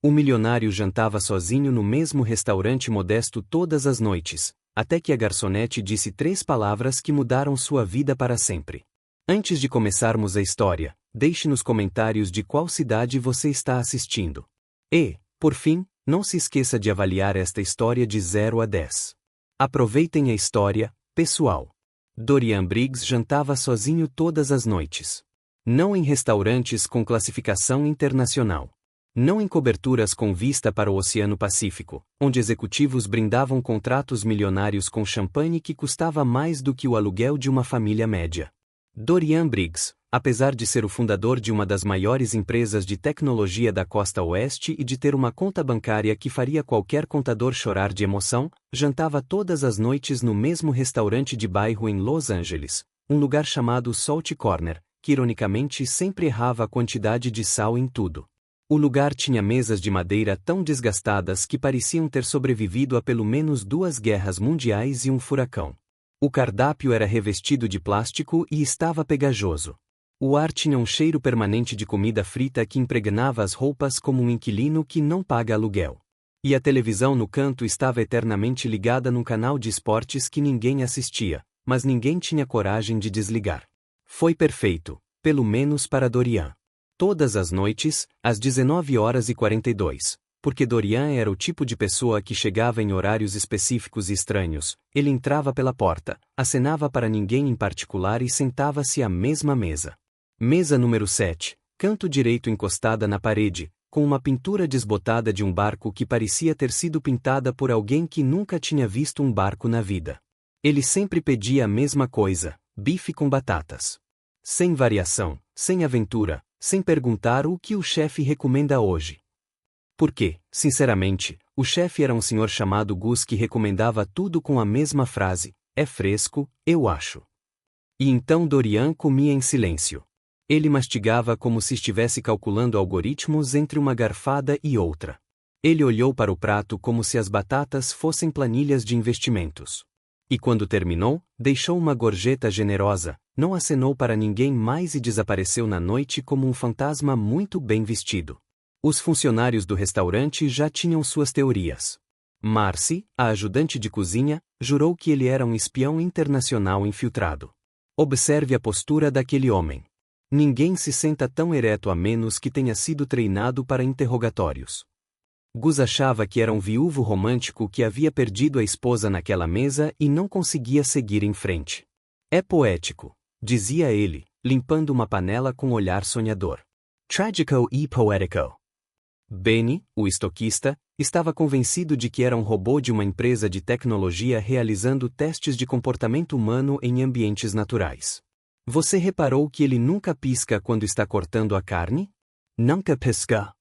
O milionário jantava sozinho no mesmo restaurante modesto todas as noites, até que a garçonete disse 3 palavras que mudaram sua vida para sempre. Antes de começarmos a história, deixe nos comentários de qual cidade você está assistindo. E, por fim, não se esqueça de avaliar esta história de 0 a 10. Aproveitem a história, pessoal. Dorian Briggs jantava sozinho todas as noites. Não em restaurantes com classificação internacional. Não em coberturas com vista para o Oceano Pacífico, onde executivos brindavam contratos milionários com champanhe que custava mais do que o aluguel de uma família média. Dorian Briggs, apesar de ser o fundador de uma das maiores empresas de tecnologia da costa oeste e de ter uma conta bancária que faria qualquer contador chorar de emoção, jantava todas as noites no mesmo restaurante de bairro em Los Angeles, um lugar chamado Salt Corner, que ironicamente sempre errava a quantidade de sal em tudo. O lugar tinha mesas de madeira tão desgastadas que pareciam ter sobrevivido a pelo menos 2 guerras mundiais e um furacão. O cardápio era revestido de plástico e estava pegajoso. O ar tinha um cheiro permanente de comida frita que impregnava as roupas como um inquilino que não paga aluguel. E a televisão no canto estava eternamente ligada num canal de esportes que ninguém assistia, mas ninguém tinha coragem de desligar. Foi perfeito, pelo menos para Dorian. Todas as noites, às 19h42, porque Dorian era o tipo de pessoa que chegava em horários específicos e estranhos, ele entrava pela porta, acenava para ninguém em particular e sentava-se à mesma mesa. Mesa número 7, canto direito encostada na parede, com uma pintura desbotada de um barco que parecia ter sido pintada por alguém que nunca tinha visto um barco na vida. Ele sempre pedia a mesma coisa, bife com batatas. Sem variação, sem aventura, sem perguntar o que o chefe recomenda hoje. Porque, sinceramente, o chefe era um senhor chamado Gus que recomendava tudo com a mesma frase: é fresco, eu acho. E então Dorian comia em silêncio. Ele mastigava como se estivesse calculando algoritmos entre uma garfada e outra. Ele olhou para o prato como se as batatas fossem planilhas de investimentos. E quando terminou, deixou uma gorjeta generosa, não acenou para ninguém mais e desapareceu na noite como um fantasma muito bem vestido. Os funcionários do restaurante já tinham suas teorias. Marcy, a ajudante de cozinha, jurou que ele era um espião internacional infiltrado. Observe a postura daquele homem. Ninguém se senta tão ereto a menos que tenha sido treinado para interrogatórios. Gus achava que era um viúvo romântico que havia perdido a esposa naquela mesa e não conseguia seguir em frente. É poético, dizia ele, limpando uma panela com olhar sonhador. Tragico e poético. Benny, o estoquista, estava convencido de que era um robô de uma empresa de tecnologia realizando testes de comportamento humano em ambientes naturais. Você reparou que ele nunca pisca quando está cortando a carne? Nunca pisca.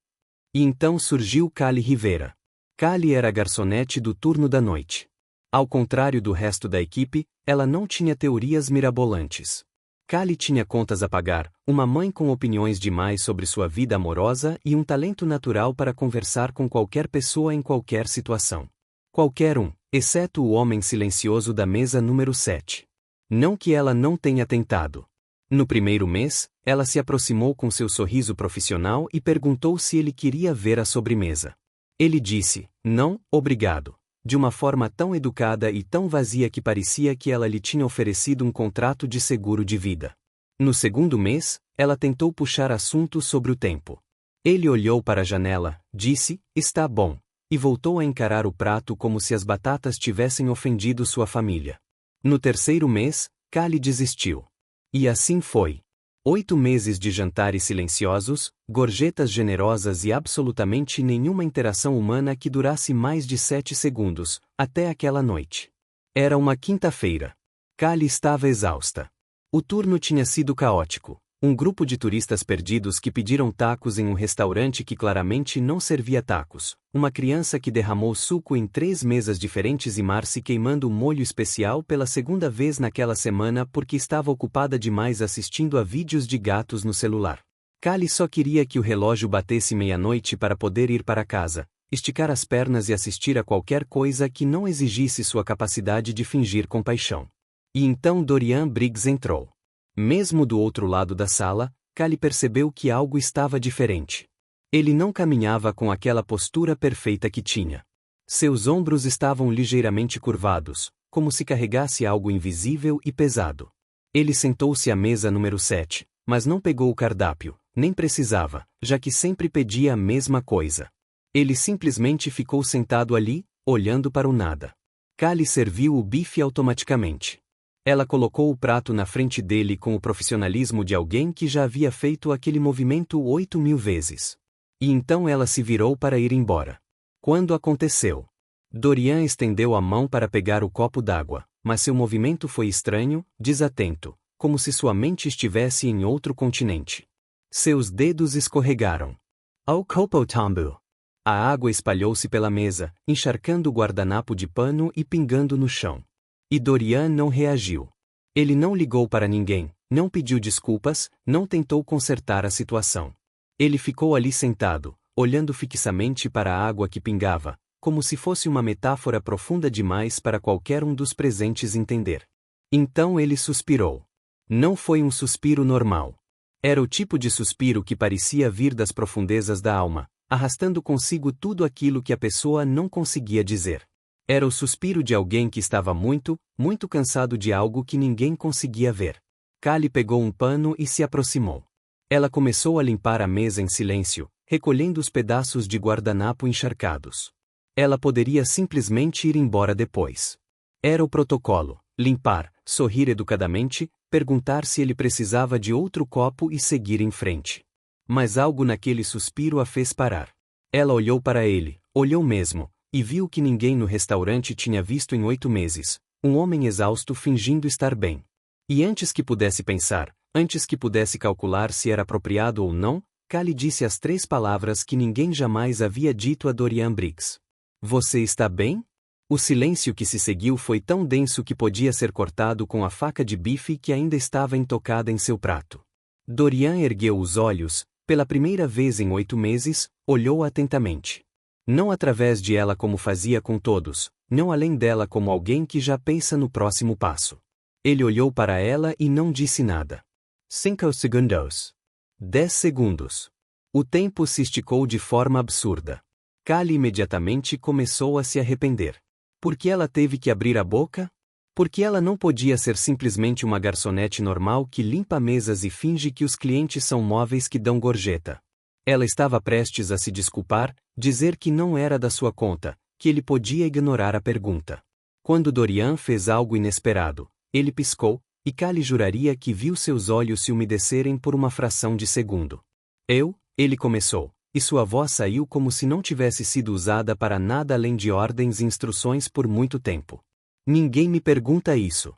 E então surgiu Callie Rivera. Callie era a garçonete do turno da noite. Ao contrário do resto da equipe, ela não tinha teorias mirabolantes. Callie tinha contas a pagar, uma mãe com opiniões demais sobre sua vida amorosa e um talento natural para conversar com qualquer pessoa em qualquer situação. Qualquer um, exceto o homem silencioso da mesa número 7. Não que ela não tenha tentado. No primeiro mês, ela se aproximou com seu sorriso profissional e perguntou se ele queria ver a sobremesa. Ele disse, não, obrigado, de uma forma tão educada e tão vazia que parecia que ela lhe tinha oferecido um contrato de seguro de vida. No segundo mês, ela tentou puxar assunto sobre o tempo. Ele olhou para a janela, disse, está bom, e voltou a encarar o prato como se as batatas tivessem ofendido sua família. No terceiro mês, Callie desistiu. E assim foi. 8 meses de jantares silenciosos, gorjetas generosas e absolutamente nenhuma interação humana que durasse mais de 7 segundos, até aquela noite. Era uma quinta-feira. Callie estava exausta. O turno tinha sido caótico. Um grupo de turistas perdidos que pediram tacos em um restaurante que claramente não servia tacos, uma criança que derramou suco em 3 mesas diferentes e Marcy queimando molho especial pela segunda vez naquela semana porque estava ocupada demais assistindo a vídeos de gatos no celular. Callie só queria que o relógio batesse meia-noite para poder ir para casa, esticar as pernas e assistir a qualquer coisa que não exigisse sua capacidade de fingir compaixão. E então Dorian Briggs entrou. Mesmo do outro lado da sala, Callie percebeu que algo estava diferente. Ele não caminhava com aquela postura perfeita que tinha. Seus ombros estavam ligeiramente curvados, como se carregasse algo invisível e pesado. Ele sentou-se à mesa número 7, mas não pegou o cardápio, nem precisava, já que sempre pedia a mesma coisa. Ele simplesmente ficou sentado ali, olhando para o nada. Callie serviu o bife automaticamente. Ela colocou o prato na frente dele com o profissionalismo de alguém que já havia feito aquele movimento 8.000 vezes. E então ela se virou para ir embora. Quando aconteceu? Dorian estendeu a mão para pegar o copo d'água, mas seu movimento foi estranho, desatento, como se sua mente estivesse em outro continente. Seus dedos escorregaram. Ao copo tambu. A água espalhou-se pela mesa, encharcando o guardanapo de pano e pingando no chão. E Dorian não reagiu. Ele não ligou para ninguém, não pediu desculpas, não tentou consertar a situação. Ele ficou ali sentado, olhando fixamente para a água que pingava, como se fosse uma metáfora profunda demais para qualquer um dos presentes entender. Então ele suspirou. Não foi um suspiro normal. Era o tipo de suspiro que parecia vir das profundezas da alma, arrastando consigo tudo aquilo que a pessoa não conseguia dizer. Era o suspiro de alguém que estava muito, muito cansado de algo que ninguém conseguia ver. Callie pegou um pano e se aproximou. Ela começou a limpar a mesa em silêncio, recolhendo os pedaços de guardanapo encharcados. Ela poderia simplesmente ir embora depois. Era o protocolo: limpar, sorrir educadamente, perguntar se ele precisava de outro copo e seguir em frente. Mas algo naquele suspiro a fez parar. Ela olhou para ele, olhou mesmo, e viu que ninguém no restaurante tinha visto em 8 meses, um homem exausto fingindo estar bem. E antes que pudesse pensar, antes que pudesse calcular se era apropriado ou não, Callie disse as 3 palavras que ninguém jamais havia dito a Dorian Briggs. Você está bem? O silêncio que se seguiu foi tão denso que podia ser cortado com a faca de bife que ainda estava intocada em seu prato. Dorian ergueu os olhos, pela primeira vez em 8 meses, olhou atentamente. Não através de ela como fazia com todos, não além dela como alguém que já pensa no próximo passo. Ele olhou para ela e não disse nada. 5 segundos. 10 segundos. O tempo se esticou de forma absurda. Callie imediatamente começou a se arrepender. Por que ela teve que abrir a boca? Porque ela não podia ser simplesmente uma garçonete normal que limpa mesas e finge que os clientes são móveis que dão gorjeta. Ela estava prestes a se desculpar, dizer que não era da sua conta, que ele podia ignorar a pergunta. Quando Dorian fez algo inesperado, ele piscou, e Callie juraria que viu seus olhos se umedecerem por uma fração de segundo. Ele começou, e sua voz saiu como se não tivesse sido usada para nada além de ordens e instruções por muito tempo. Ninguém me pergunta isso.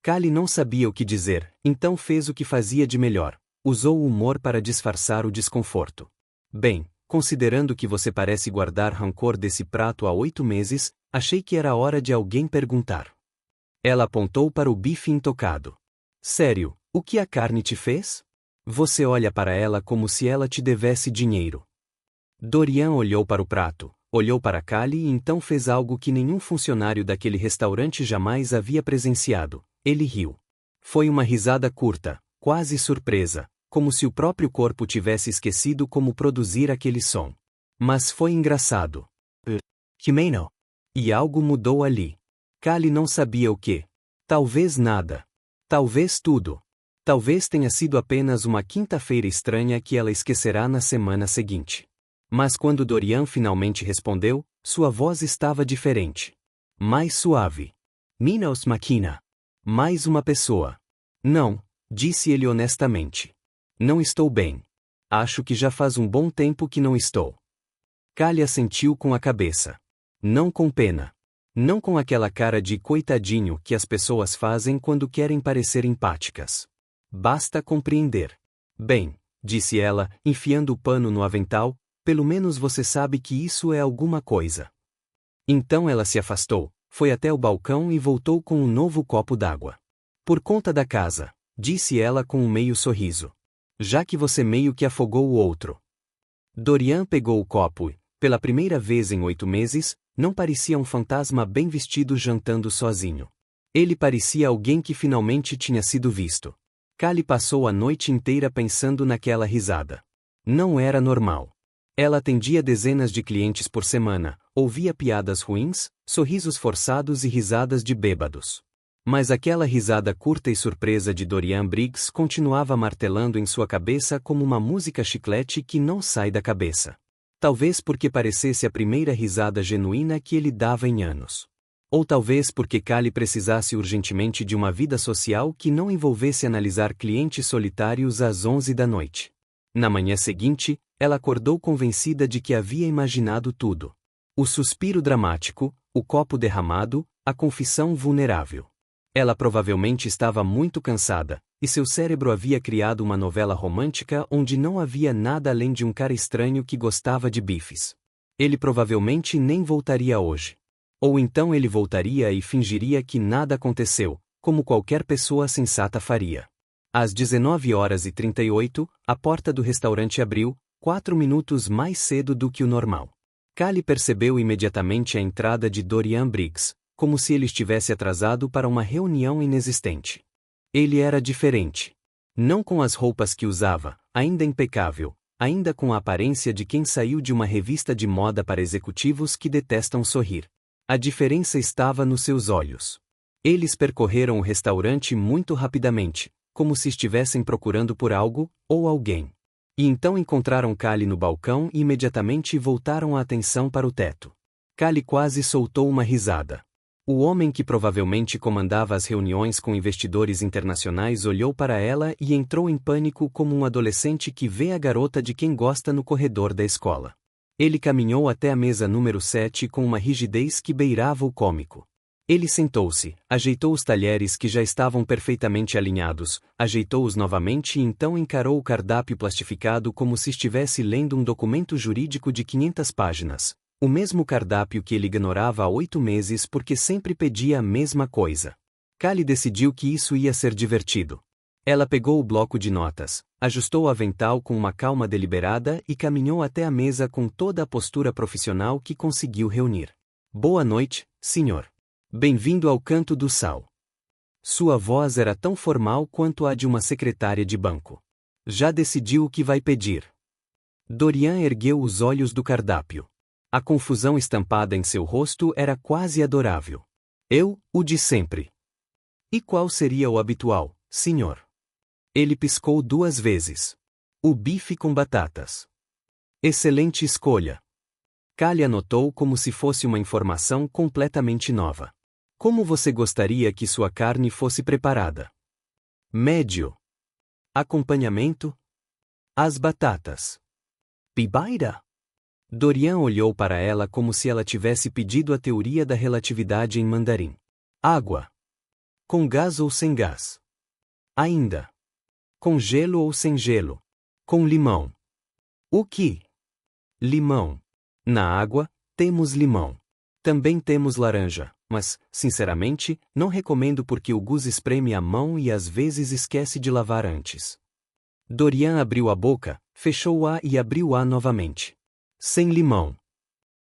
Callie não sabia o que dizer, então fez o que fazia de melhor. Usou o humor para disfarçar o desconforto. Bem, considerando que você parece guardar rancor desse prato há 8 meses, achei que era hora de alguém perguntar. Ela apontou para o bife intocado. Sério, o que a carne te fez? Você olha para ela como se ela te devesse dinheiro. Dorian olhou para o prato, olhou para Callie e então fez algo que nenhum funcionário daquele restaurante jamais havia presenciado. Ele riu. Foi uma risada curta, quase surpresa, como se o próprio corpo tivesse esquecido como produzir aquele som. Mas foi engraçado. Jimeno. E algo mudou ali. Callie não sabia o que. Talvez nada. Talvez tudo. Talvez tenha sido apenas uma quinta-feira estranha que ela esquecerá na semana seguinte. Mas quando Dorian finalmente respondeu, sua voz estava diferente. Mais suave. Minos Machina. Mais uma pessoa. Não, disse ele honestamente. Não estou bem. Acho que já faz um bom tempo que não estou. Callie assentiu com a cabeça. Não com pena. Não com aquela cara de coitadinho que as pessoas fazem quando querem parecer empáticas. Basta compreender. Bem, disse ela, enfiando o pano no avental, pelo menos você sabe que isso é alguma coisa. Então ela se afastou, foi até o balcão e voltou com um novo copo d'água. Por conta da casa, disse ela com um meio sorriso. Já que você meio que afogou o outro. Dorian pegou o copo e, pela primeira vez em 8 meses, não parecia um fantasma bem vestido jantando sozinho. Ele parecia alguém que finalmente tinha sido visto. Callie passou a noite inteira pensando naquela risada. Não era normal. Ela atendia dezenas de clientes por semana, ouvia piadas ruins, sorrisos forçados e risadas de bêbados. Mas aquela risada curta e surpresa de Dorian Briggs continuava martelando em sua cabeça como uma música chiclete que não sai da cabeça. Talvez porque parecesse a primeira risada genuína que ele dava em anos. Ou talvez porque Callie precisasse urgentemente de uma vida social que não envolvesse analisar clientes solitários às 11 da noite. Na manhã seguinte, ela acordou convencida de que havia imaginado tudo. O suspiro dramático, o copo derramado, a confissão vulnerável. Ela provavelmente estava muito cansada, e seu cérebro havia criado uma novela romântica onde não havia nada além de um cara estranho que gostava de bifes. Ele provavelmente nem voltaria hoje. Ou então ele voltaria e fingiria que nada aconteceu, como qualquer pessoa sensata faria. Às 19h38, a porta do restaurante abriu, 4 minutos mais cedo do que o normal. Callie percebeu imediatamente a entrada de Dorian Briggs, como se ele estivesse atrasado para uma reunião inexistente. Ele era diferente. Não com as roupas que usava, ainda impecável, ainda com a aparência de quem saiu de uma revista de moda para executivos que detestam sorrir. A diferença estava nos seus olhos. Eles percorreram o restaurante muito rapidamente, como se estivessem procurando por algo, ou alguém. E então encontraram Callie no balcão e imediatamente voltaram a atenção para o teto. Callie quase soltou uma risada. O homem que provavelmente comandava as reuniões com investidores internacionais olhou para ela e entrou em pânico como um adolescente que vê a garota de quem gosta no corredor da escola. Ele caminhou até a mesa número 7 com uma rigidez que beirava o cômico. Ele sentou-se, ajeitou os talheres que já estavam perfeitamente alinhados, ajeitou-os novamente e então encarou o cardápio plastificado como se estivesse lendo um documento jurídico de 500 páginas. O mesmo cardápio que ele ignorava há 8 meses porque sempre pedia a mesma coisa. Callie decidiu que isso ia ser divertido. Ela pegou o bloco de notas, ajustou o avental com uma calma deliberada e caminhou até a mesa com toda a postura profissional que conseguiu reunir. Boa noite, senhor. Bem-vindo ao Canto do Sal. Sua voz era tão formal quanto a de uma secretária de banco. Já decidiu o que vai pedir? Dorian ergueu os olhos do cardápio. A confusão estampada em seu rosto era quase adorável. O de sempre. E qual seria o habitual, senhor? Ele piscou 2 vezes. O bife com batatas. Excelente escolha. Callie anotou como se fosse uma informação completamente nova. Como você gostaria que sua carne fosse preparada? Médio. Acompanhamento? As batatas. Bibaira? Dorian olhou para ela como se ela tivesse pedido a teoria da relatividade em mandarim. Água. Com gás ou sem gás? Ainda. Com gelo ou sem gelo? Com limão. O que? Limão. Na água, temos limão. Também temos laranja, mas, sinceramente, não recomendo porque o Gus espreme a mão e às vezes esquece de lavar antes. Dorian abriu a boca, fechou-a e abriu-a novamente. Sem limão.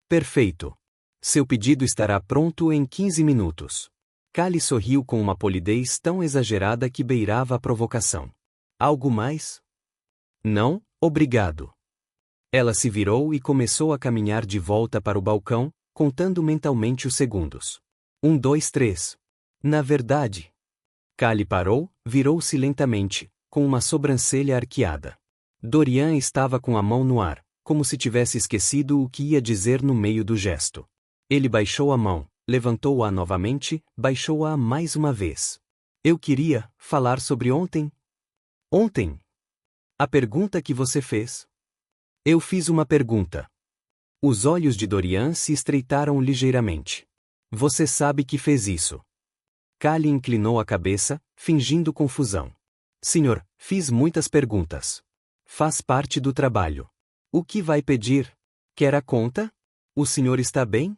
Perfeito. Seu pedido estará pronto em 15 minutos. Callie sorriu com uma polidez tão exagerada que beirava a provocação. Algo mais? Não, obrigado. Ela se virou e começou a caminhar de volta para o balcão, contando mentalmente os segundos. 1, 2, 3. Na verdade. Callie parou, virou-se lentamente, com uma sobrancelha arqueada. Dorian estava com a mão no ar, como se tivesse esquecido o que ia dizer no meio do gesto. Ele baixou a mão, levantou-a novamente, baixou-a mais uma vez. Eu queria falar sobre ontem. Ontem? A pergunta que você fez? Eu fiz uma pergunta. Os olhos de Dorian se estreitaram ligeiramente. Você sabe que fez isso. Callie inclinou a cabeça, fingindo confusão. Senhor, fiz muitas perguntas. Faz parte do trabalho. O que vai pedir? Quer a conta? O senhor está bem?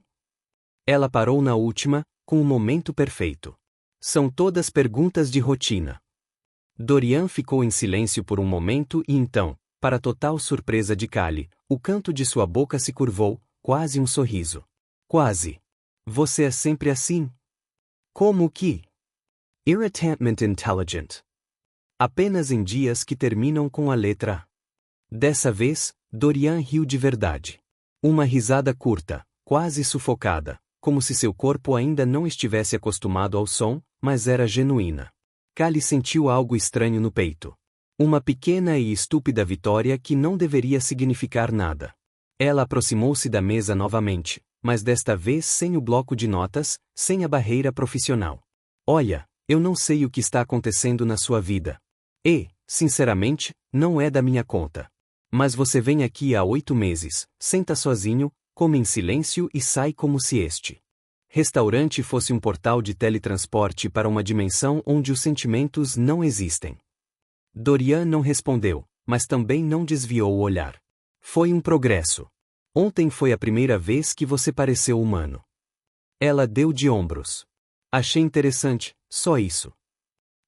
Ela parou na última, com o momento perfeito. São todas perguntas de rotina. Dorian ficou em silêncio por um momento e então, para total surpresa de Callie, o canto de sua boca se curvou, quase um sorriso. Quase. Você é sempre assim? Como que? Irritantment intelligent. Apenas em dias que terminam com a letra A. Dessa vez, Dorian riu de verdade. Uma risada curta, quase sufocada, como se seu corpo ainda não estivesse acostumado ao som, mas era genuína. Callie sentiu algo estranho no peito. Uma pequena e estúpida vitória que não deveria significar nada. Ela aproximou-se da mesa novamente, mas desta vez sem o bloco de notas, sem a barreira profissional. Olha, eu não sei o que está acontecendo na sua vida. E, sinceramente, não é da minha conta. Mas você vem aqui há 8 meses, senta sozinho, come em silêncio e sai como se este restaurante fosse um portal de teletransporte para uma dimensão onde os sentimentos não existem. Dorian não respondeu, mas também não desviou o olhar. Foi um progresso. Ontem foi a primeira vez que você pareceu humano. Ela deu de ombros. Achei interessante, só isso.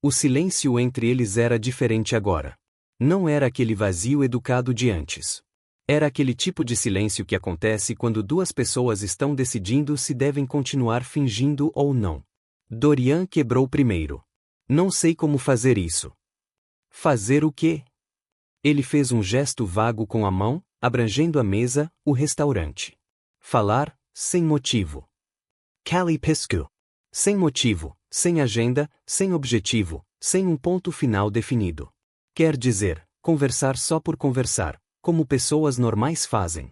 O silêncio entre eles era diferente agora. Não era aquele vazio educado de antes. Era aquele tipo de silêncio que acontece quando duas pessoas estão decidindo se devem continuar fingindo ou não. Dorian quebrou primeiro. Não sei como fazer isso. Fazer o quê? Ele fez um gesto vago com a mão, abrangendo a mesa, o restaurante. Falar, sem motivo. Callie piscou. Sem motivo, sem agenda, sem objetivo, sem um ponto final definido. Quer dizer, conversar só por conversar, como pessoas normais fazem.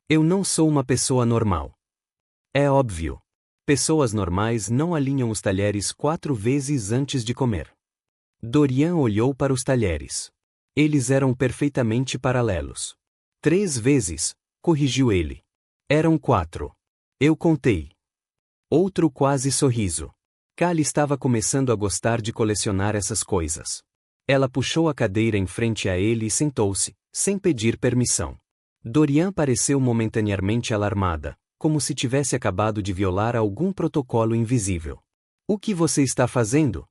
Eu não sou uma pessoa normal. É óbvio. Pessoas normais não alinham os talheres 4 vezes antes de comer. Dorian olhou para os talheres. Eles eram perfeitamente paralelos. 3 vezes, corrigiu ele. Eram 4. Eu contei. Outro quase sorriso. Callie estava começando a gostar de colecionar essas coisas. Ela puxou a cadeira em frente a ele e sentou-se, sem pedir permissão. Dorian pareceu momentaneamente alarmada, como se tivesse acabado de violar algum protocolo invisível. O que você está fazendo?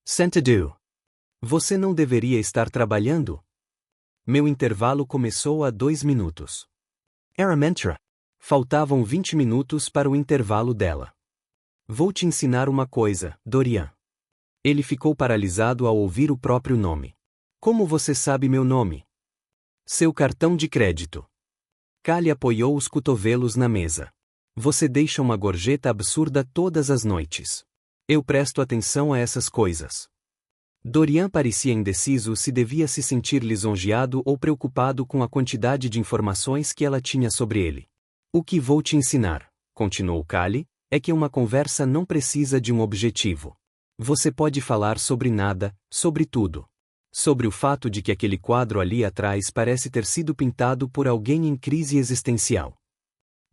Sentado. Você não deveria estar trabalhando? Meu intervalo começou há 2 minutos. Era mantra. Faltavam 20 minutos para o intervalo dela. Vou te ensinar uma coisa, Dorian. Ele ficou paralisado ao ouvir o próprio nome. Como você sabe meu nome? Seu cartão de crédito. Callie apoiou os cotovelos na mesa. Você deixa uma gorjeta absurda todas as noites. Eu presto atenção a essas coisas. Dorian parecia indeciso se devia se sentir lisonjeado ou preocupado com a quantidade de informações que ela tinha sobre ele. O que vou te ensinar, continuou Callie, é que uma conversa não precisa de um objetivo. Você pode falar sobre nada, sobre tudo. Sobre o fato de que aquele quadro ali atrás parece ter sido pintado por alguém em crise existencial.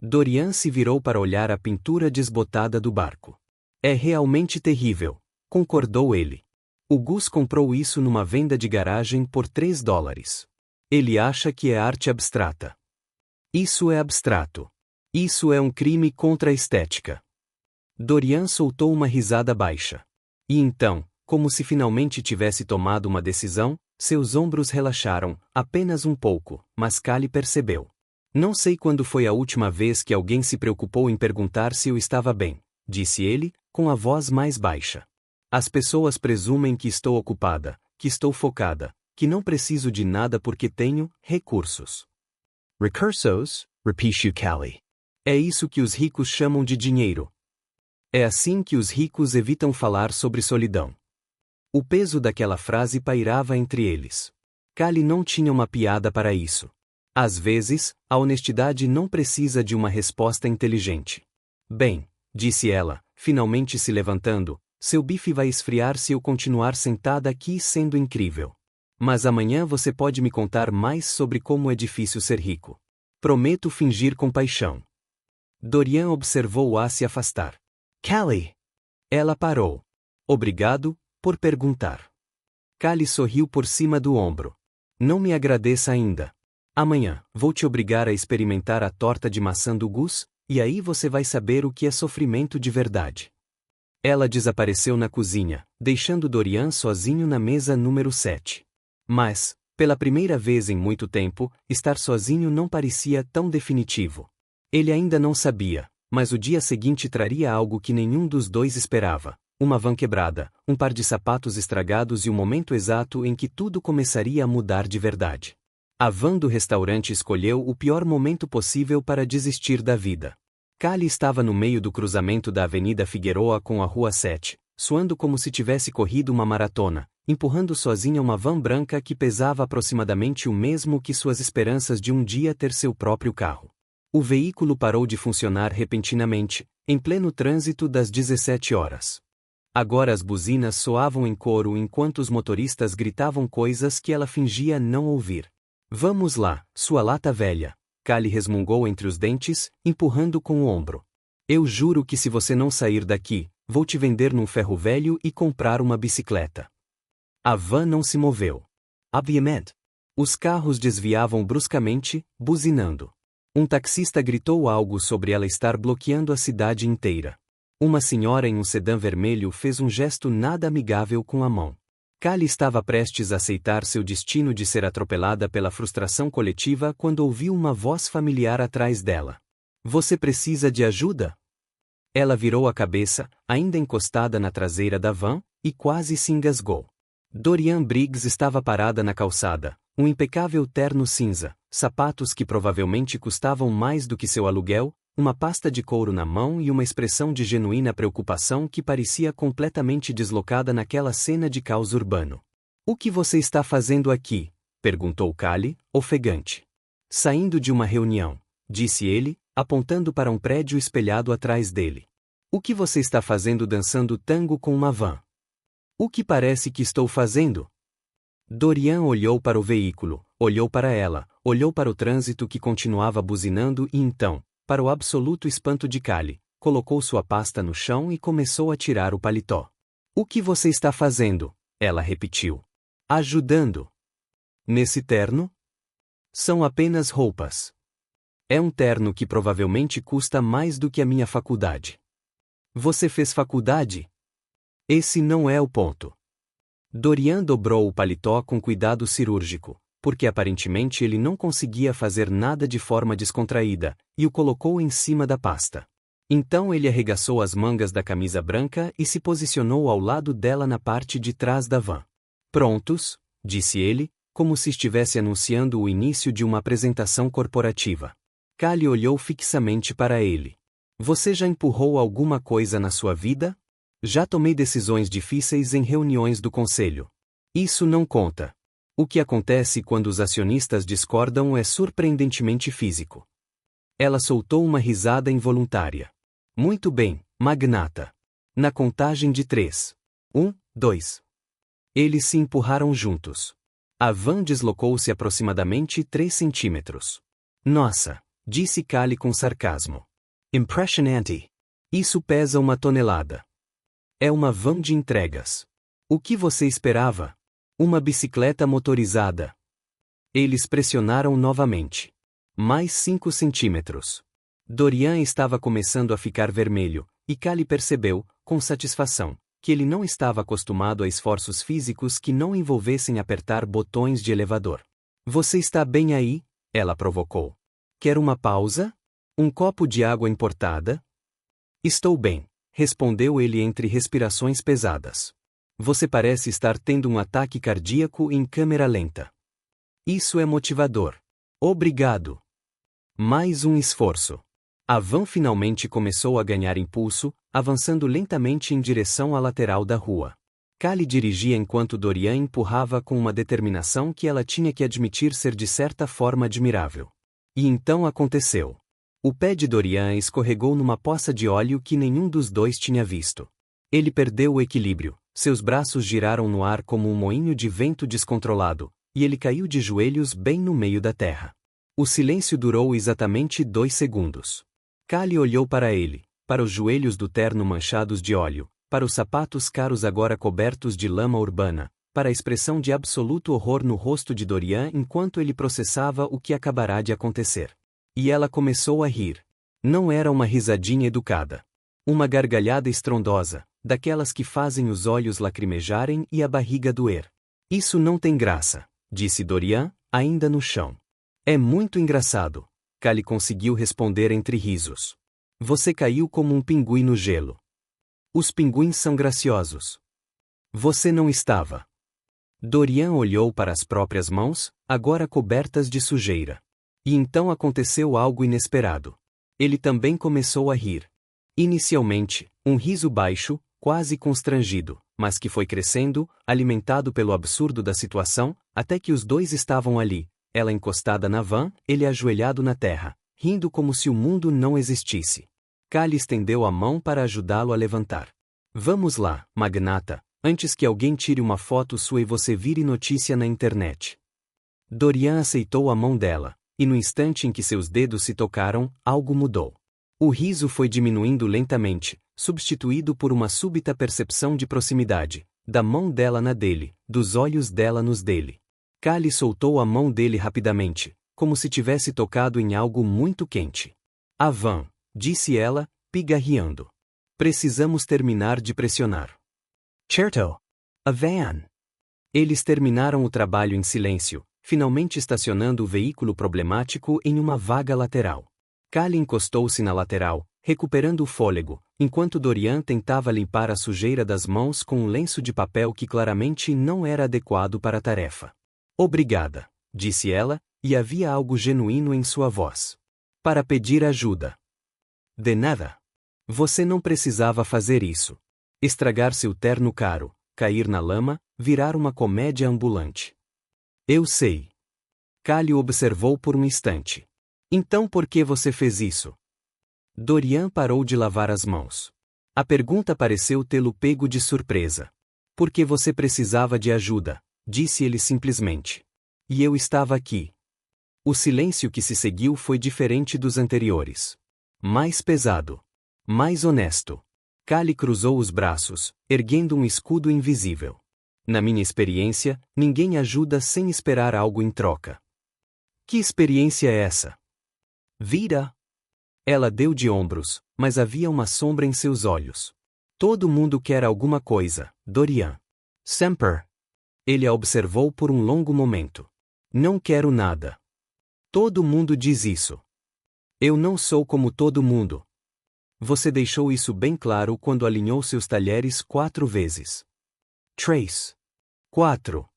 Dorian se virou para olhar a pintura desbotada do barco. É realmente terrível, concordou ele. O Gus comprou isso numa venda de garagem por $3. Ele acha que é arte abstrata. Isso é abstrato. Isso é um crime contra a estética. Dorian soltou uma risada baixa. E então, como se finalmente tivesse tomado uma decisão, seus ombros relaxaram, apenas um pouco, mas Callie percebeu. Não sei quando foi a última vez que alguém se preocupou em perguntar se eu estava bem, disse ele, com a voz mais baixa. As pessoas presumem que estou ocupada, que estou focada, que não preciso de nada porque tenho recursos. Recursos? Repetiu Callie. É isso que os ricos chamam de dinheiro. É assim que os ricos evitam falar sobre solidão. O peso daquela frase pairava entre eles. Callie não tinha uma piada para isso. Às vezes, a honestidade não precisa de uma resposta inteligente. Bem, disse ela, finalmente se levantando, seu bife vai esfriar se eu continuar sentada aqui sendo incrível. Mas amanhã você pode me contar mais sobre como é difícil ser rico. Prometo fingir compaixão. Dorian observou-a se afastar. Callie! Ela parou. Obrigado, por perguntar. Callie sorriu por cima do ombro. Não me agradeça ainda. Amanhã, vou te obrigar a experimentar a torta de maçã do Gus, e aí você vai saber o que é sofrimento de verdade. Ela desapareceu na cozinha, deixando Dorian sozinho na mesa número 7. Mas, pela primeira vez em muito tempo, estar sozinho não parecia tão definitivo. Ele ainda não sabia, mas o dia seguinte traria algo que nenhum dos dois esperava. Uma van quebrada, um par de sapatos estragados e o momento exato em que tudo começaria a mudar de verdade. A van do restaurante escolheu o pior momento possível para desistir da vida. Callie estava no meio do cruzamento da Avenida Figueroa com a Rua 7, suando como se tivesse corrido uma maratona, empurrando sozinha uma van branca que pesava aproximadamente o mesmo que suas esperanças de um dia ter seu próprio carro. O veículo parou de funcionar repentinamente, em pleno trânsito das 17 horas. Agora as buzinas soavam em coro enquanto os motoristas gritavam coisas que ela fingia não ouvir. Vamos lá, sua lata velha, Callie resmungou entre os dentes, empurrando com o ombro. Eu juro que se você não sair daqui, vou te vender num ferro velho e comprar uma bicicleta. A van não se moveu. Obviamente. Os carros desviavam bruscamente, buzinando. Um taxista gritou algo sobre ela estar bloqueando a cidade inteira. Uma senhora em um sedã vermelho fez um gesto nada amigável com a mão. Callie estava prestes a aceitar seu destino de ser atropelada pela frustração coletiva quando ouviu uma voz familiar atrás dela. Você precisa de ajuda? Ela virou a cabeça, ainda encostada na traseira da van, e quase se engasgou. Dorian Briggs estava parada na calçada, um impecável terno cinza, sapatos que provavelmente custavam mais do que seu aluguel, uma pasta de couro na mão e uma expressão de genuína preocupação que parecia completamente deslocada naquela cena de caos urbano. O que você está fazendo aqui? Perguntou Callie, ofegante. Saindo de uma reunião, disse ele, apontando para um prédio espelhado atrás dele. O que você está fazendo dançando tango com uma van? O que parece que estou fazendo? Dorian olhou para o veículo, olhou para ela, olhou para o trânsito que continuava buzinando e então, para o absoluto espanto de Callie, colocou sua pasta no chão e começou a tirar o paletó. O que você está fazendo? Ela repetiu. Ajudando. Nesse terno? São apenas roupas. É um terno que provavelmente custa mais do que a minha faculdade. Você fez faculdade? Esse não é o ponto. Dorian dobrou o paletó com cuidado cirúrgico, porque aparentemente ele não conseguia fazer nada de forma descontraída, e o colocou em cima da pasta. Então ele arregaçou as mangas da camisa branca e se posicionou ao lado dela na parte de trás da van. Prontos? Disse ele, como se estivesse anunciando o início de uma apresentação corporativa. Callie olhou fixamente para ele. Você já empurrou alguma coisa na sua vida? Já tomei decisões difíceis em reuniões do conselho. Isso não conta. O que acontece quando os acionistas discordam é surpreendentemente físico. Ela soltou uma risada involuntária. Muito bem, magnata. Na contagem de 3. 1, 2. Eles se empurraram juntos. A van deslocou-se aproximadamente 3 centímetros. Nossa, disse Callie com sarcasmo. Impressionante. Isso pesa 1 tonelada. É uma van de entregas. O que você esperava? Uma bicicleta motorizada. Eles pressionaram novamente. Mais 5 centímetros. Dorian estava começando a ficar vermelho, e Callie percebeu, com satisfação, que ele não estava acostumado a esforços físicos que não envolvessem apertar botões de elevador. Você está bem aí? Ela provocou. Quer uma pausa? Um copo de água importada? Estou bem, respondeu ele entre respirações pesadas. Você parece estar tendo um ataque cardíaco em câmera lenta. Isso é motivador. Obrigado. Mais um esforço. A van finalmente começou a ganhar impulso, avançando lentamente em direção à lateral da rua. Callie dirigia enquanto Dorian empurrava com uma determinação que ela tinha que admitir ser de certa forma admirável. E então aconteceu. O pé de Dorian escorregou numa poça de óleo que nenhum dos dois tinha visto. Ele perdeu o equilíbrio. Seus braços giraram no ar como um moinho de vento descontrolado, e ele caiu de joelhos bem no meio da terra. O silêncio durou exatamente 2 segundos. Callie olhou para ele, para os joelhos do terno manchados de óleo, para os sapatos caros agora cobertos de lama urbana, para a expressão de absoluto horror no rosto de Dorian enquanto ele processava o que acabará de acontecer. E ela começou a rir. Não era uma risadinha educada. Uma gargalhada estrondosa, daquelas que fazem os olhos lacrimejarem e a barriga doer. Isso não tem graça, disse Dorian, ainda no chão. É muito engraçado, Callie conseguiu responder entre risos. Você caiu como um pinguim no gelo. Os pinguins são graciosos. Você não estava. Dorian olhou para as próprias mãos, agora cobertas de sujeira. E então aconteceu algo inesperado. Ele também começou a rir. Inicialmente, um riso baixo, quase constrangido, mas que foi crescendo, alimentado pelo absurdo da situação, até que os dois estavam ali, ela encostada na van, ele ajoelhado na terra, rindo como se o mundo não existisse. Callie estendeu a mão para ajudá-lo a levantar. Vamos lá, magnata, antes que alguém tire uma foto sua e você vire notícia na internet. Dorian aceitou a mão dela, e no instante em que seus dedos se tocaram, algo mudou. O riso foi diminuindo lentamente, substituído por uma súbita percepção de proximidade, da mão dela na dele, dos olhos dela nos dele. Callie soltou a mão dele rapidamente, como se tivesse tocado em algo muito quente. A van, disse ela, pigarreando. Precisamos terminar de pressionar. Certo. A van. Eles terminaram o trabalho em silêncio, finalmente estacionando o veículo problemático em uma vaga lateral. Callie encostou-se na lateral, recuperando o fôlego, enquanto Dorian tentava limpar a sujeira das mãos com um lenço de papel que claramente não era adequado para a tarefa. Obrigada, disse ela, e havia algo genuíno em sua voz. Para pedir ajuda. De nada. Você não precisava fazer isso. Estragar seu terno caro, cair na lama, virar uma comédia ambulante. Eu sei. Callie observou por um instante. Então por que você fez isso? Dorian parou de lavar as mãos. A pergunta pareceu tê-lo pego de surpresa. Porque você precisava de ajuda, disse ele simplesmente. E eu estava aqui. O silêncio que se seguiu foi diferente dos anteriores. Mais pesado. Mais honesto. Callie cruzou os braços, erguendo um escudo invisível. Na minha experiência, ninguém ajuda sem esperar algo em troca. Que experiência é essa? Vira. Ela deu de ombros, mas havia uma sombra em seus olhos. Todo mundo quer alguma coisa, Dorian. Sempre. Ele a observou por um longo momento. Não quero nada. Todo mundo diz isso. Eu não sou como todo mundo. Você deixou isso bem claro quando alinhou seus talheres 4 vezes. 3. 4.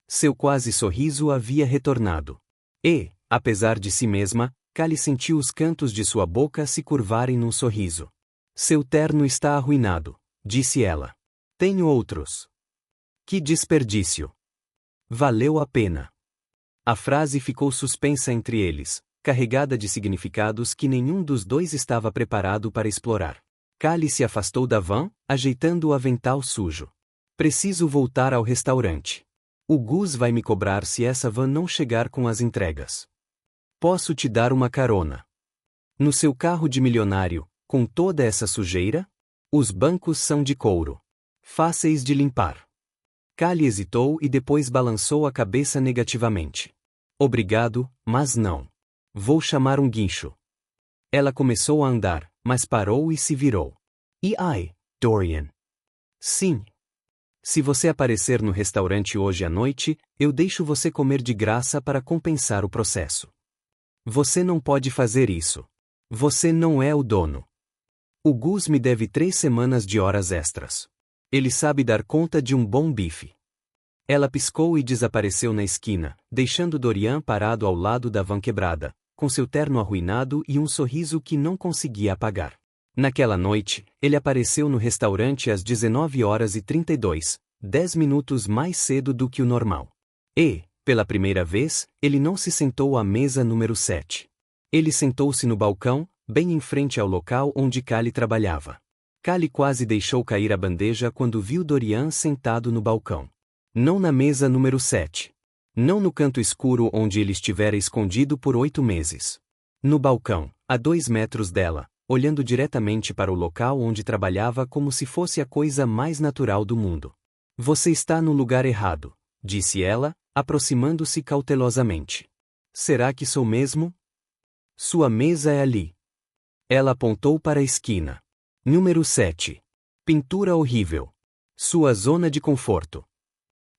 Seu quase sorriso havia retornado. E, apesar de si mesma, Callie sentiu os cantos de sua boca se curvarem num sorriso. Seu terno está arruinado, disse ela. Tenho outros. Que desperdício. Valeu a pena. A frase ficou suspensa entre eles, carregada de significados que nenhum dos dois estava preparado para explorar. Callie se afastou da van, ajeitando o avental sujo. Preciso voltar ao restaurante. O Gus vai me cobrar se essa van não chegar com as entregas. Posso te dar uma carona. No seu carro de milionário, com toda essa sujeira? Os bancos são de couro. Fáceis de limpar. Callie hesitou e depois balançou a cabeça negativamente. Obrigado, mas não. Vou chamar um guincho. Ela começou a andar, mas parou e se virou. E ai, Dorian. Sim. Se você aparecer no restaurante hoje à noite, eu deixo você comer de graça para compensar o processo. Você não pode fazer isso. Você não é o dono. O Gus me deve 3 semanas de horas extras. Ele sabe dar conta de um bom bife. Ela piscou e desapareceu na esquina, deixando Dorian parado ao lado da van quebrada, com seu terno arruinado e um sorriso que não conseguia apagar. Naquela noite, ele apareceu no restaurante às 19h32, 10 minutos mais cedo do que o normal. E, pela primeira vez, ele não se sentou à mesa número 7. Ele sentou-se no balcão, bem em frente ao local onde Callie trabalhava. Callie quase deixou cair a bandeja quando viu Dorian sentado no balcão. Não na mesa número 7. Não no canto escuro onde ele estivera escondido por 8 meses. No balcão, a 2 metros dela, olhando diretamente para o local onde trabalhava como se fosse a coisa mais natural do mundo. Você está no lugar errado, disse ela, aproximando-se cautelosamente. Será que sou mesmo? Sua mesa é ali. Ela apontou para a esquina. Número 7. Pintura horrível. Sua zona de conforto.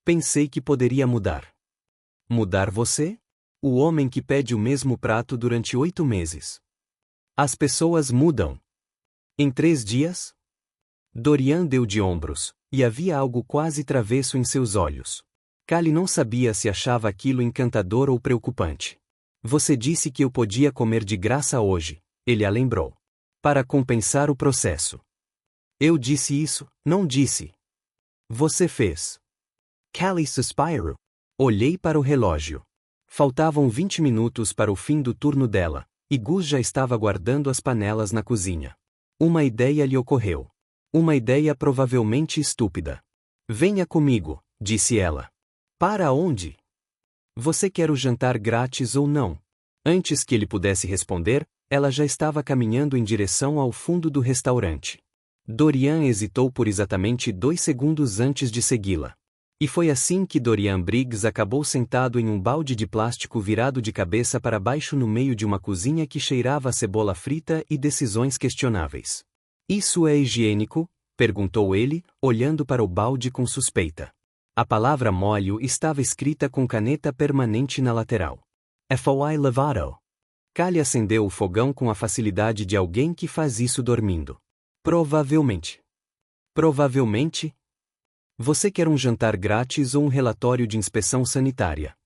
Pensei que poderia mudar. Mudar você? O homem que pede o mesmo prato durante 8 meses. As pessoas mudam. Em 3 dias? Dorian deu de ombros, e havia algo quase travesso em seus olhos. Callie não sabia se achava aquilo encantador ou preocupante. Você disse que eu podia comer de graça hoje, ele a lembrou. Para compensar o processo. Eu disse isso, não disse. Você fez. Callie suspirou. Olhei para o relógio. Faltavam 20 minutos para o fim do turno dela, e Gus já estava guardando as panelas na cozinha. Uma ideia lhe ocorreu. Uma ideia provavelmente estúpida. Venha comigo, disse ela. Para onde? Você quer o jantar grátis ou não? Antes que ele pudesse responder, ela já estava caminhando em direção ao fundo do restaurante. Dorian hesitou por exatamente 2 segundos antes de segui-la. E foi assim que Dorian Briggs acabou sentado em um balde de plástico virado de cabeça para baixo no meio de uma cozinha que cheirava a cebola frita e decisões questionáveis. Isso é higiênico? Perguntou ele, olhando para o balde com suspeita. A palavra molho estava escrita com caneta permanente na lateral. FOI lavado. Callie acendeu o fogão com a facilidade de alguém que faz isso dormindo. Provavelmente. Provavelmente? Você quer um jantar grátis ou um relatório de inspeção sanitária?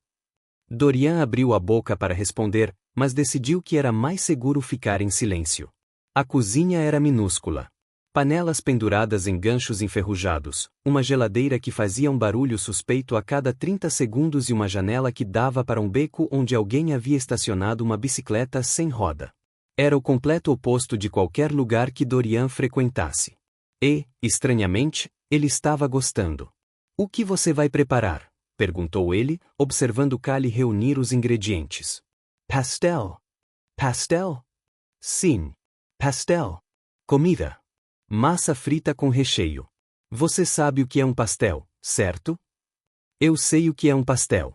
Dorian abriu a boca para responder, mas decidiu que era mais seguro ficar em silêncio. A cozinha era minúscula. Panelas penduradas em ganchos enferrujados, uma geladeira que fazia um barulho suspeito a cada 30 segundos e uma janela que dava para um beco onde alguém havia estacionado uma bicicleta sem roda. Era o completo oposto de qualquer lugar que Dorian frequentasse. E, estranhamente, ele estava gostando. O que você vai preparar? Perguntou ele, observando Callie reunir os ingredientes. Pastel. Pastel? Sim. Pastel. Comida. Massa frita com recheio. Você sabe o que é um pastel, certo? Eu sei o que é um pastel.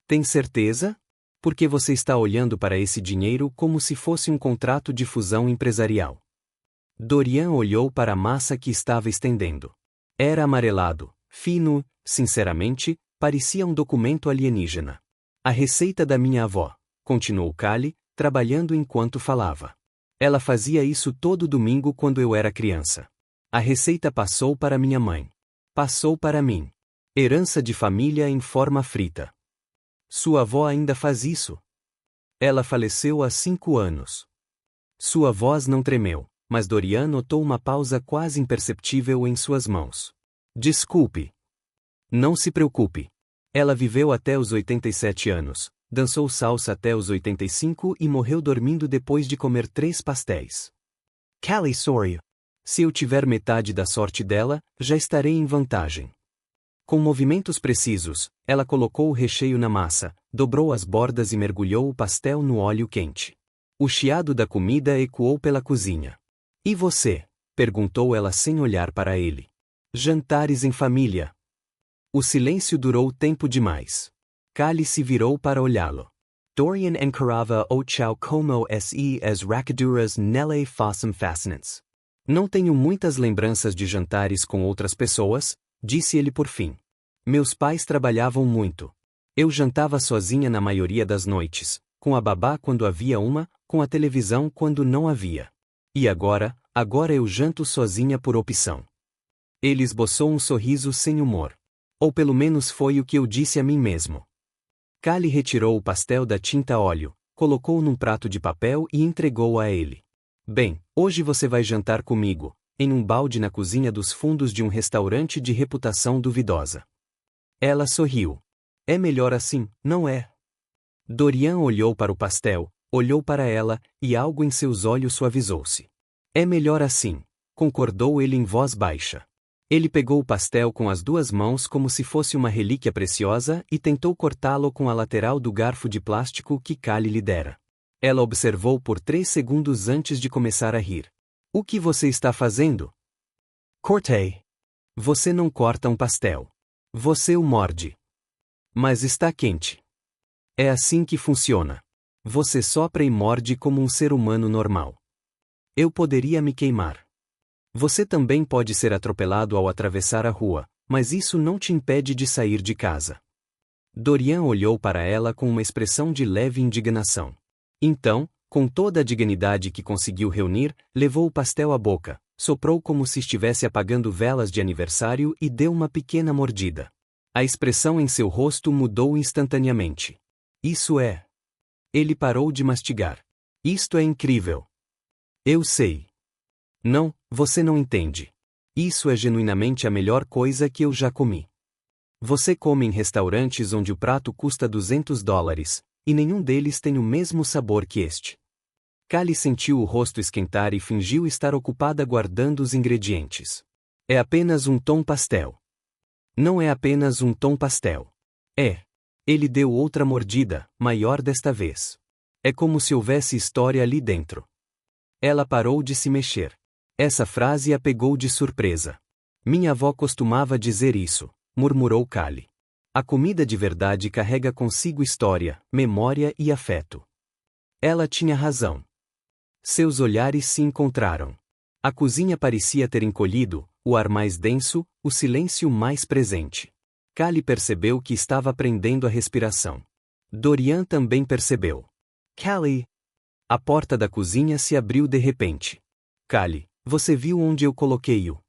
Tem certeza? Porque você está olhando para esse dinheiro como se fosse um contrato de fusão empresarial. Dorian olhou para a massa que estava estendendo. Era amarelado, fino, sinceramente, parecia um documento alienígena. A receita da minha avó, continuou Callie, trabalhando enquanto falava. Ela fazia isso todo domingo quando eu era criança. A receita passou para minha mãe. Passou para mim. Herança de família em forma frita. Sua avó ainda faz isso? Ela faleceu há 5 anos. Sua voz não tremeu, mas Dorian notou uma pausa quase imperceptível em suas mãos. Desculpe. Não se preocupe. Ela viveu até os 87 anos, dançou salsa até os 85 e morreu dormindo depois de comer 3 pastéis. Callie sorriu. Se eu tiver metade da sorte dela, já estarei em vantagem. Com movimentos precisos, ela colocou o recheio na massa, dobrou as bordas e mergulhou o pastel no óleo quente. O chiado da comida ecoou pela cozinha. E você? Perguntou ela sem olhar para ele. Jantares em família. O silêncio durou tempo demais. Callie se virou para olhá-lo. Dorian encarava o chau como se as racaduras nele fossem fascinantes. Não tenho muitas lembranças de jantares com outras pessoas, disse ele por fim. Meus pais trabalhavam muito. Eu jantava sozinha na maioria das noites, com a babá quando havia uma, com a televisão quando não havia. E agora eu janto sozinha por opção. Ele esboçou um sorriso sem humor. Ou pelo menos foi o que eu disse a mim mesmo. Callie retirou o pastel da tinta óleo, colocou num prato de papel e entregou a ele. Bem, hoje você vai jantar comigo, em um balde na cozinha dos fundos de um restaurante de reputação duvidosa. Ela sorriu. É melhor assim, não é? Dorian olhou para o pastel, olhou para ela, e algo em seus olhos suavizou-se. É melhor assim, concordou ele em voz baixa. Ele pegou o pastel com as 2 mãos como se fosse uma relíquia preciosa e tentou cortá-lo com a lateral do garfo de plástico que Callie lhe dera. Ela observou por 3 segundos antes de começar a rir. O que você está fazendo? Cortei. Você não corta um pastel. Você o morde. Mas está quente. É assim que funciona. Você sopra e morde como um ser humano normal. Eu poderia me queimar. Você também pode ser atropelado ao atravessar a rua, mas isso não te impede de sair de casa. Dorian olhou para ela com uma expressão de leve indignação. Então, com toda a dignidade que conseguiu reunir, levou o pastel à boca, soprou como se estivesse apagando velas de aniversário e deu uma pequena mordida. A expressão em seu rosto mudou instantaneamente. Isso é. Ele parou de mastigar. Isto é incrível. Eu sei. Não, você não entende. Isso é genuinamente a melhor coisa que eu já comi. Você come em restaurantes onde o prato custa $200, e nenhum deles tem o mesmo sabor que este. Callie sentiu o rosto esquentar e fingiu estar ocupada guardando os ingredientes. É apenas um tom pastel. Não é apenas um tom pastel. É. Ele deu outra mordida, maior desta vez. É como se houvesse história ali dentro. Ela parou de se mexer. Essa frase a pegou de surpresa. Minha avó costumava dizer isso, murmurou Callie. A comida de verdade carrega consigo história, memória e afeto. Ela tinha razão. Seus olhares se encontraram. A cozinha parecia ter encolhido, o ar mais denso, o silêncio mais presente. Callie percebeu que estava prendendo a respiração. Dorian também percebeu. Callie! A porta da cozinha se abriu de repente. Callie, você viu onde eu coloquei-o?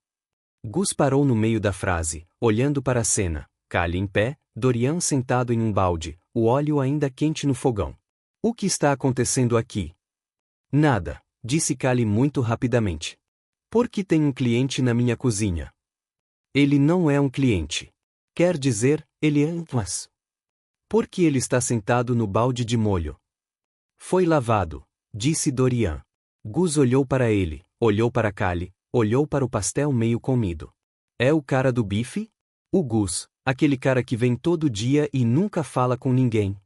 Gus parou no meio da frase, olhando para a cena. Callie em pé, Dorian sentado em um balde, o óleo ainda quente no fogão. O que está acontecendo aqui? Nada, disse Callie muito rapidamente. Por que tem um cliente na minha cozinha? Ele não é um cliente. Quer dizer, ele é mas. Por que ele está sentado no balde de molho? Foi lavado, disse Dorian. Gus olhou para ele, olhou para Callie, olhou para o pastel meio comido. É o cara do bife? O Gus, aquele cara que vem todo dia e nunca fala com ninguém.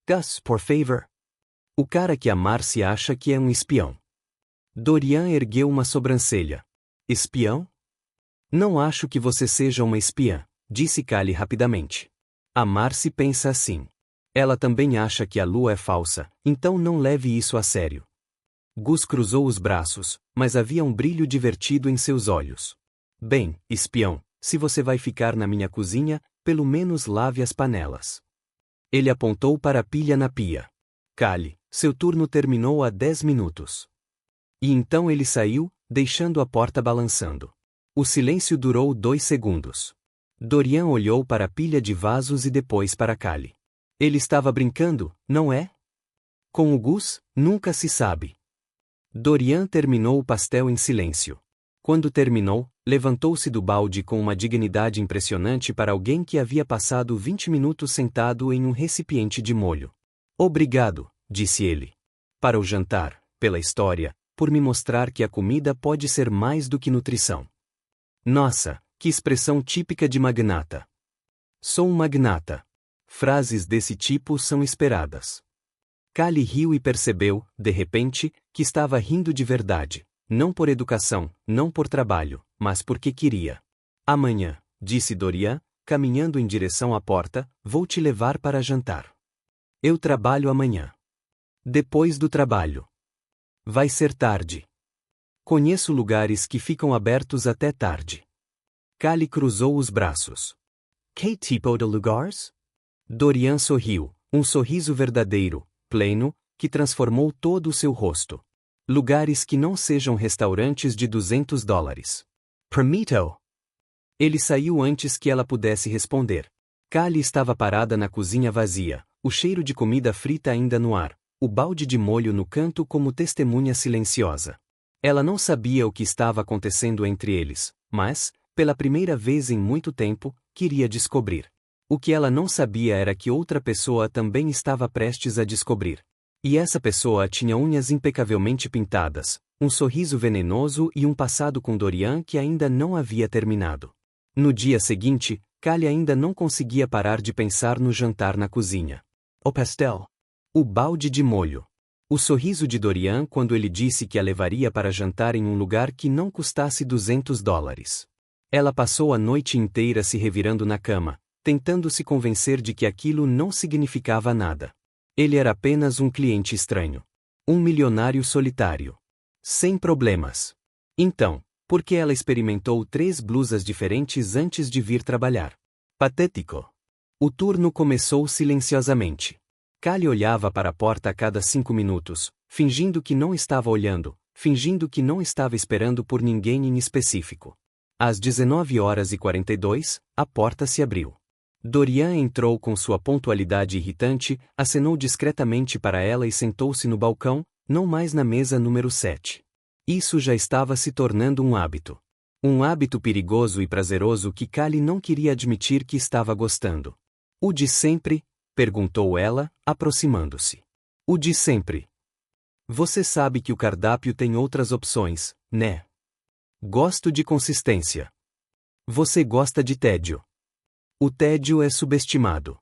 Gus, por favor. O cara que a Marcy acha que é um espião. Dorian ergueu uma sobrancelha. Espião? Não acho que você seja uma espiã, disse Callie rapidamente. A Marcy pensa assim. Ela também acha que a lua é falsa, então não leve isso a sério. Gus cruzou os braços, mas havia um brilho divertido em seus olhos. Bem, espião, se você vai ficar na minha cozinha, pelo menos lave as panelas. Ele apontou para a pilha na pia. Callie, seu turno terminou há 10 minutos. E então ele saiu, deixando a porta balançando. O silêncio durou 2 segundos. Dorian olhou para a pilha de vasos e depois para Callie. Ele estava brincando, não é? Com o Gus, nunca se sabe. Dorian terminou o pastel em silêncio. Quando terminou, levantou-se do balde com uma dignidade impressionante para alguém que havia passado 20 minutos sentado em um recipiente de molho. Obrigado, disse ele. Para o jantar, pela história, por me mostrar que a comida pode ser mais do que nutrição. Nossa, que expressão típica de magnata. Sou um magnata. Frases desse tipo são esperadas. Callie riu e percebeu, de repente, que estava rindo de verdade. Não por educação, não por trabalho, mas porque queria. Amanhã, disse Dorian, caminhando em direção à porta, vou te levar para jantar. Eu trabalho amanhã. Depois do trabalho. Vai ser tarde. Conheço lugares que ficam abertos até tarde. Callie cruzou os braços. Que tipo de lugares? Dorian sorriu, um sorriso verdadeiro, pleno, que transformou todo o seu rosto. Lugares que não sejam restaurantes de $200. Permito. Ele saiu antes que ela pudesse responder. Callie estava parada na cozinha vazia, o cheiro de comida frita ainda no ar, o balde de molho no canto como testemunha silenciosa. Ela não sabia o que estava acontecendo entre eles, mas, pela primeira vez em muito tempo, queria descobrir. O que ela não sabia era que outra pessoa também estava prestes a descobrir. E essa pessoa tinha unhas impecavelmente pintadas, um sorriso venenoso e um passado com Dorian que ainda não havia terminado. No dia seguinte, Callie ainda não conseguia parar de pensar no jantar na cozinha. O pastel. O balde de molho. O sorriso de Dorian quando ele disse que a levaria para jantar em um lugar que não custasse $200. Ela passou a noite inteira se revirando na cama, tentando se convencer de que aquilo não significava nada. Ele era apenas um cliente estranho. Um milionário solitário. Sem problemas. Então, por que ela experimentou 3 blusas diferentes antes de vir trabalhar? Patético. O turno começou silenciosamente. Callie olhava para a porta a cada 5 minutos, fingindo que não estava olhando, fingindo que não estava esperando por ninguém em específico. Às 19h42, a porta se abriu. Dorian entrou com sua pontualidade irritante, acenou discretamente para ela e sentou-se no balcão, não mais na mesa número 7. Isso já estava se tornando um hábito. Um hábito perigoso e prazeroso que Callie não queria admitir que estava gostando. O de sempre? Perguntou ela, aproximando-se. O de sempre. Você sabe que o cardápio tem outras opções, né? Gosto de consistência. Você gosta de tédio. O tédio é subestimado.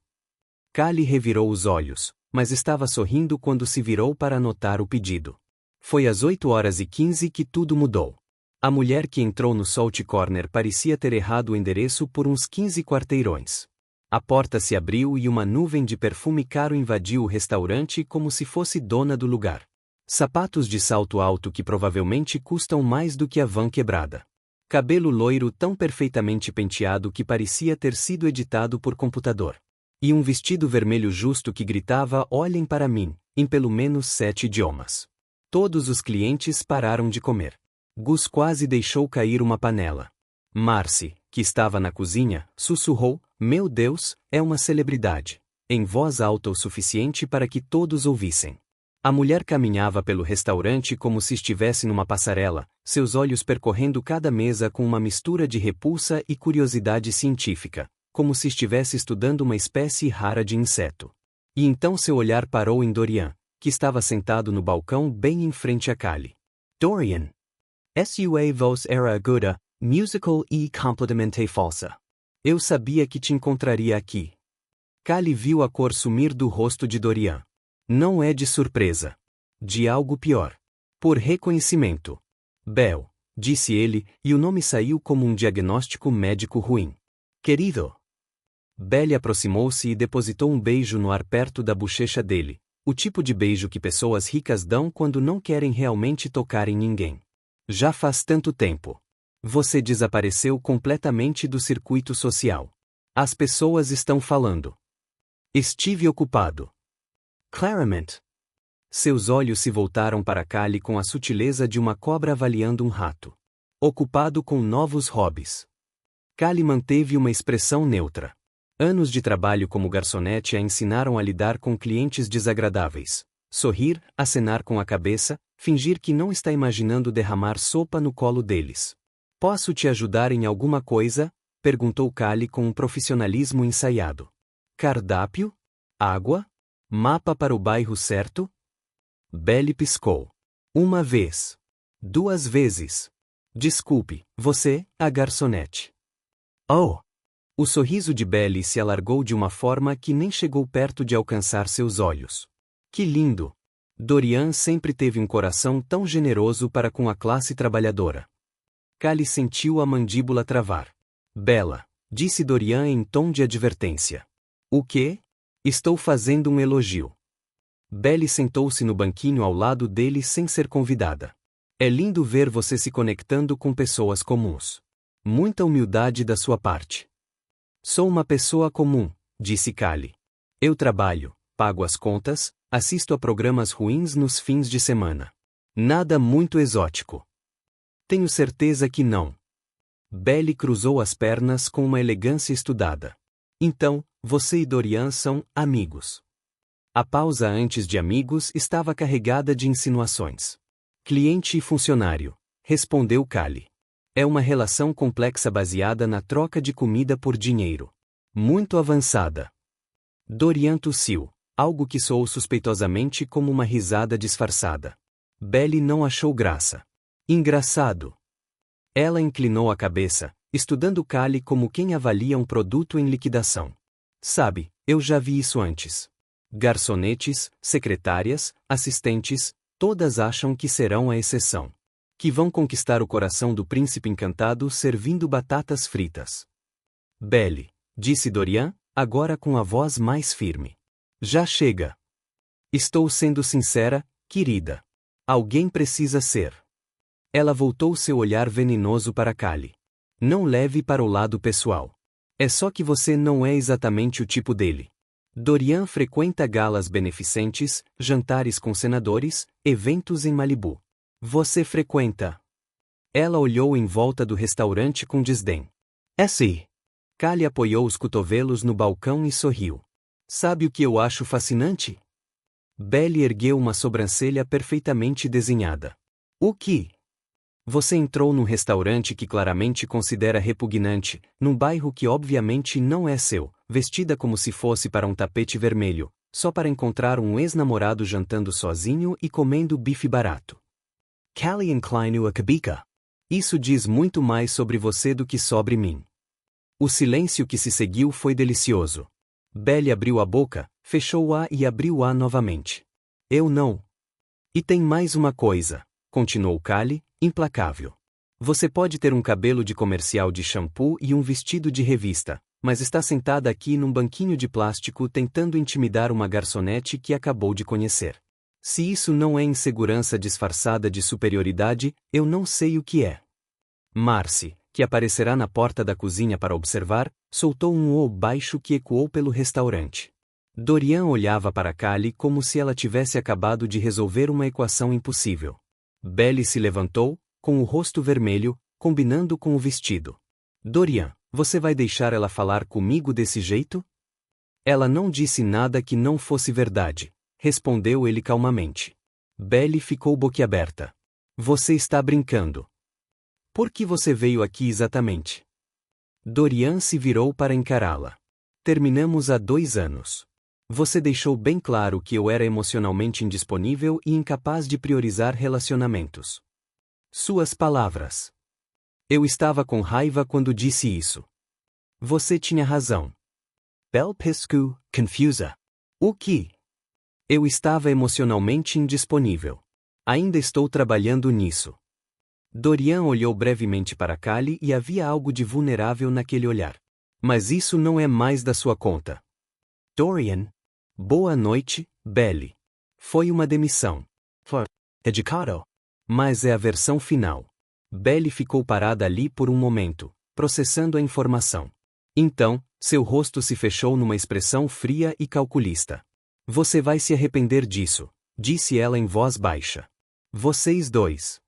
Callie revirou os olhos, mas estava sorrindo quando se virou para anotar o pedido. Foi às 8h15 que tudo mudou. A mulher que entrou no Salt Corner parecia ter errado o endereço por uns 15 quarteirões. A porta se abriu e uma nuvem de perfume caro invadiu o restaurante como se fosse dona do lugar. Sapatos de salto alto que provavelmente custam mais do que a van quebrada. Cabelo loiro tão perfeitamente penteado que parecia ter sido editado por computador. E um vestido vermelho justo que gritava "Olhem para mim", em pelo menos 7 idiomas. Todos os clientes pararam de comer. Gus quase deixou cair uma panela. Marcy, que estava na cozinha, sussurrou: "Meu Deus, é uma celebridade", em voz alta o suficiente para que todos ouvissem. A mulher caminhava pelo restaurante como se estivesse numa passarela, seus olhos percorrendo cada mesa com uma mistura de repulsa e curiosidade científica, como se estivesse estudando uma espécie rara de inseto. E então seu olhar parou em Dorian, que estava sentado no balcão bem em frente a Callie. Dorian. Sua voz era aguda, musical e completamente falsa. Eu sabia que te encontraria aqui. Callie viu a cor sumir do rosto de Dorian. Não é de surpresa. De algo pior. Por reconhecimento. Bell, disse ele, e o nome saiu como um diagnóstico médico ruim. Querido. Bell aproximou-se e depositou um beijo no ar perto da bochecha dele, o tipo de beijo que pessoas ricas dão quando não querem realmente tocar em ninguém. Já faz tanto tempo. Você desapareceu completamente do circuito social. As pessoas estão falando. Estive ocupado. Claramente. Seus olhos se voltaram para Callie com a sutileza de uma cobra avaliando um rato. Ocupado com novos hobbies. Callie manteve uma expressão neutra. Anos de trabalho como garçonete a ensinaram a lidar com clientes desagradáveis. Sorrir, acenar com a cabeça, fingir que não está imaginando derramar sopa no colo deles. Posso te ajudar em alguma coisa? Perguntou Callie com um profissionalismo ensaiado. Cardápio? Água? Mapa para o bairro certo? Bell piscou. Uma vez. 2 vezes. Desculpe, você, a garçonete. Oh! O sorriso de Bell se alargou de uma forma que nem chegou perto de alcançar seus olhos. Que lindo! Dorian sempre teve um coração tão generoso para com a classe trabalhadora. Callie sentiu a mandíbula travar. Bela, disse Dorian em tom de advertência. O quê? Estou fazendo um elogio. Bell sentou-se no banquinho ao lado dele sem ser convidada. É lindo ver você se conectando com pessoas comuns. Muita humildade da sua parte. Sou uma pessoa comum, disse Callie. Eu trabalho, pago as contas, assisto a programas ruins nos fins de semana. Nada muito exótico. Tenho certeza que não. Bell cruzou as pernas com uma elegância estudada. Então, você e Dorian são amigos. A pausa antes de amigos estava carregada de insinuações. Cliente e funcionário, respondeu Callie. É uma relação complexa baseada na troca de comida por dinheiro. Muito avançada. Dorian tossiu, algo que soou suspeitosamente como uma risada disfarçada. Bell não achou graça. Engraçado. Ela inclinou a cabeça, estudando Callie como quem avalia um produto em liquidação. Sabe, eu já vi isso antes. Garçonetes, secretárias, assistentes, todas acham que serão a exceção. Que vão conquistar o coração do príncipe encantado servindo batatas fritas. Bell, disse Dorian, agora com a voz mais firme. Já chega. Estou sendo sincera, querida. Alguém precisa ser. Ela voltou seu olhar venenoso para Callie. Não leve para o lado pessoal. É só que você não é exatamente o tipo dele. Dorian frequenta galas beneficentes, jantares com senadores, eventos em Malibu. Você frequenta. Ela olhou em volta do restaurante com desdém. Sim. Callie apoiou os cotovelos no balcão e sorriu. Sabe o que eu acho fascinante? Belly ergueu uma sobrancelha perfeitamente desenhada. O que? Você entrou num restaurante que claramente considera repugnante, num bairro que obviamente não é seu, vestida como se fosse para um tapete vermelho, só para encontrar um ex-namorado jantando sozinho e comendo bife barato. Callie inclinou a cabeça. Isso diz muito mais sobre você do que sobre mim. O silêncio que se seguiu foi delicioso. Belly abriu a boca, fechou-a e abriu-a novamente. Eu não. E tem mais uma coisa, continuou Callie, implacável. Você pode ter um cabelo de comercial de shampoo e um vestido de revista, mas está sentada aqui num banquinho de plástico tentando intimidar uma garçonete que acabou de conhecer. Se isso não é insegurança disfarçada de superioridade, eu não sei o que é. Marcy, que aparecerá na porta da cozinha para observar, soltou um "oh" baixo que ecoou pelo restaurante. Dorian olhava para Callie como se ela tivesse acabado de resolver uma equação impossível. Belly se levantou, com o rosto vermelho, combinando com o vestido. Dorian, você vai deixar ela falar comigo desse jeito? Ela não disse nada que não fosse verdade, respondeu ele calmamente. Belly ficou boquiaberta. Você está brincando. Por que você veio aqui exatamente? Dorian se virou para encará-la. Terminamos há 2 anos. Você deixou bem claro que eu era emocionalmente indisponível e incapaz de priorizar relacionamentos. Suas palavras. Eu estava com raiva quando disse isso. Você tinha razão. Belle piscou, confusa. O que? Eu estava emocionalmente indisponível. Ainda estou trabalhando nisso. Dorian olhou brevemente para Callie e havia algo de vulnerável naquele olhar. Mas isso não é mais da sua conta. Dorian. Boa noite, Belly. Foi uma demissão. Foi educado. Mas é a versão final. Belly ficou parada ali por um momento, processando a informação. Então, seu rosto se fechou numa expressão fria e calculista. Você vai se arrepender disso, disse ela em voz baixa. Vocês dois.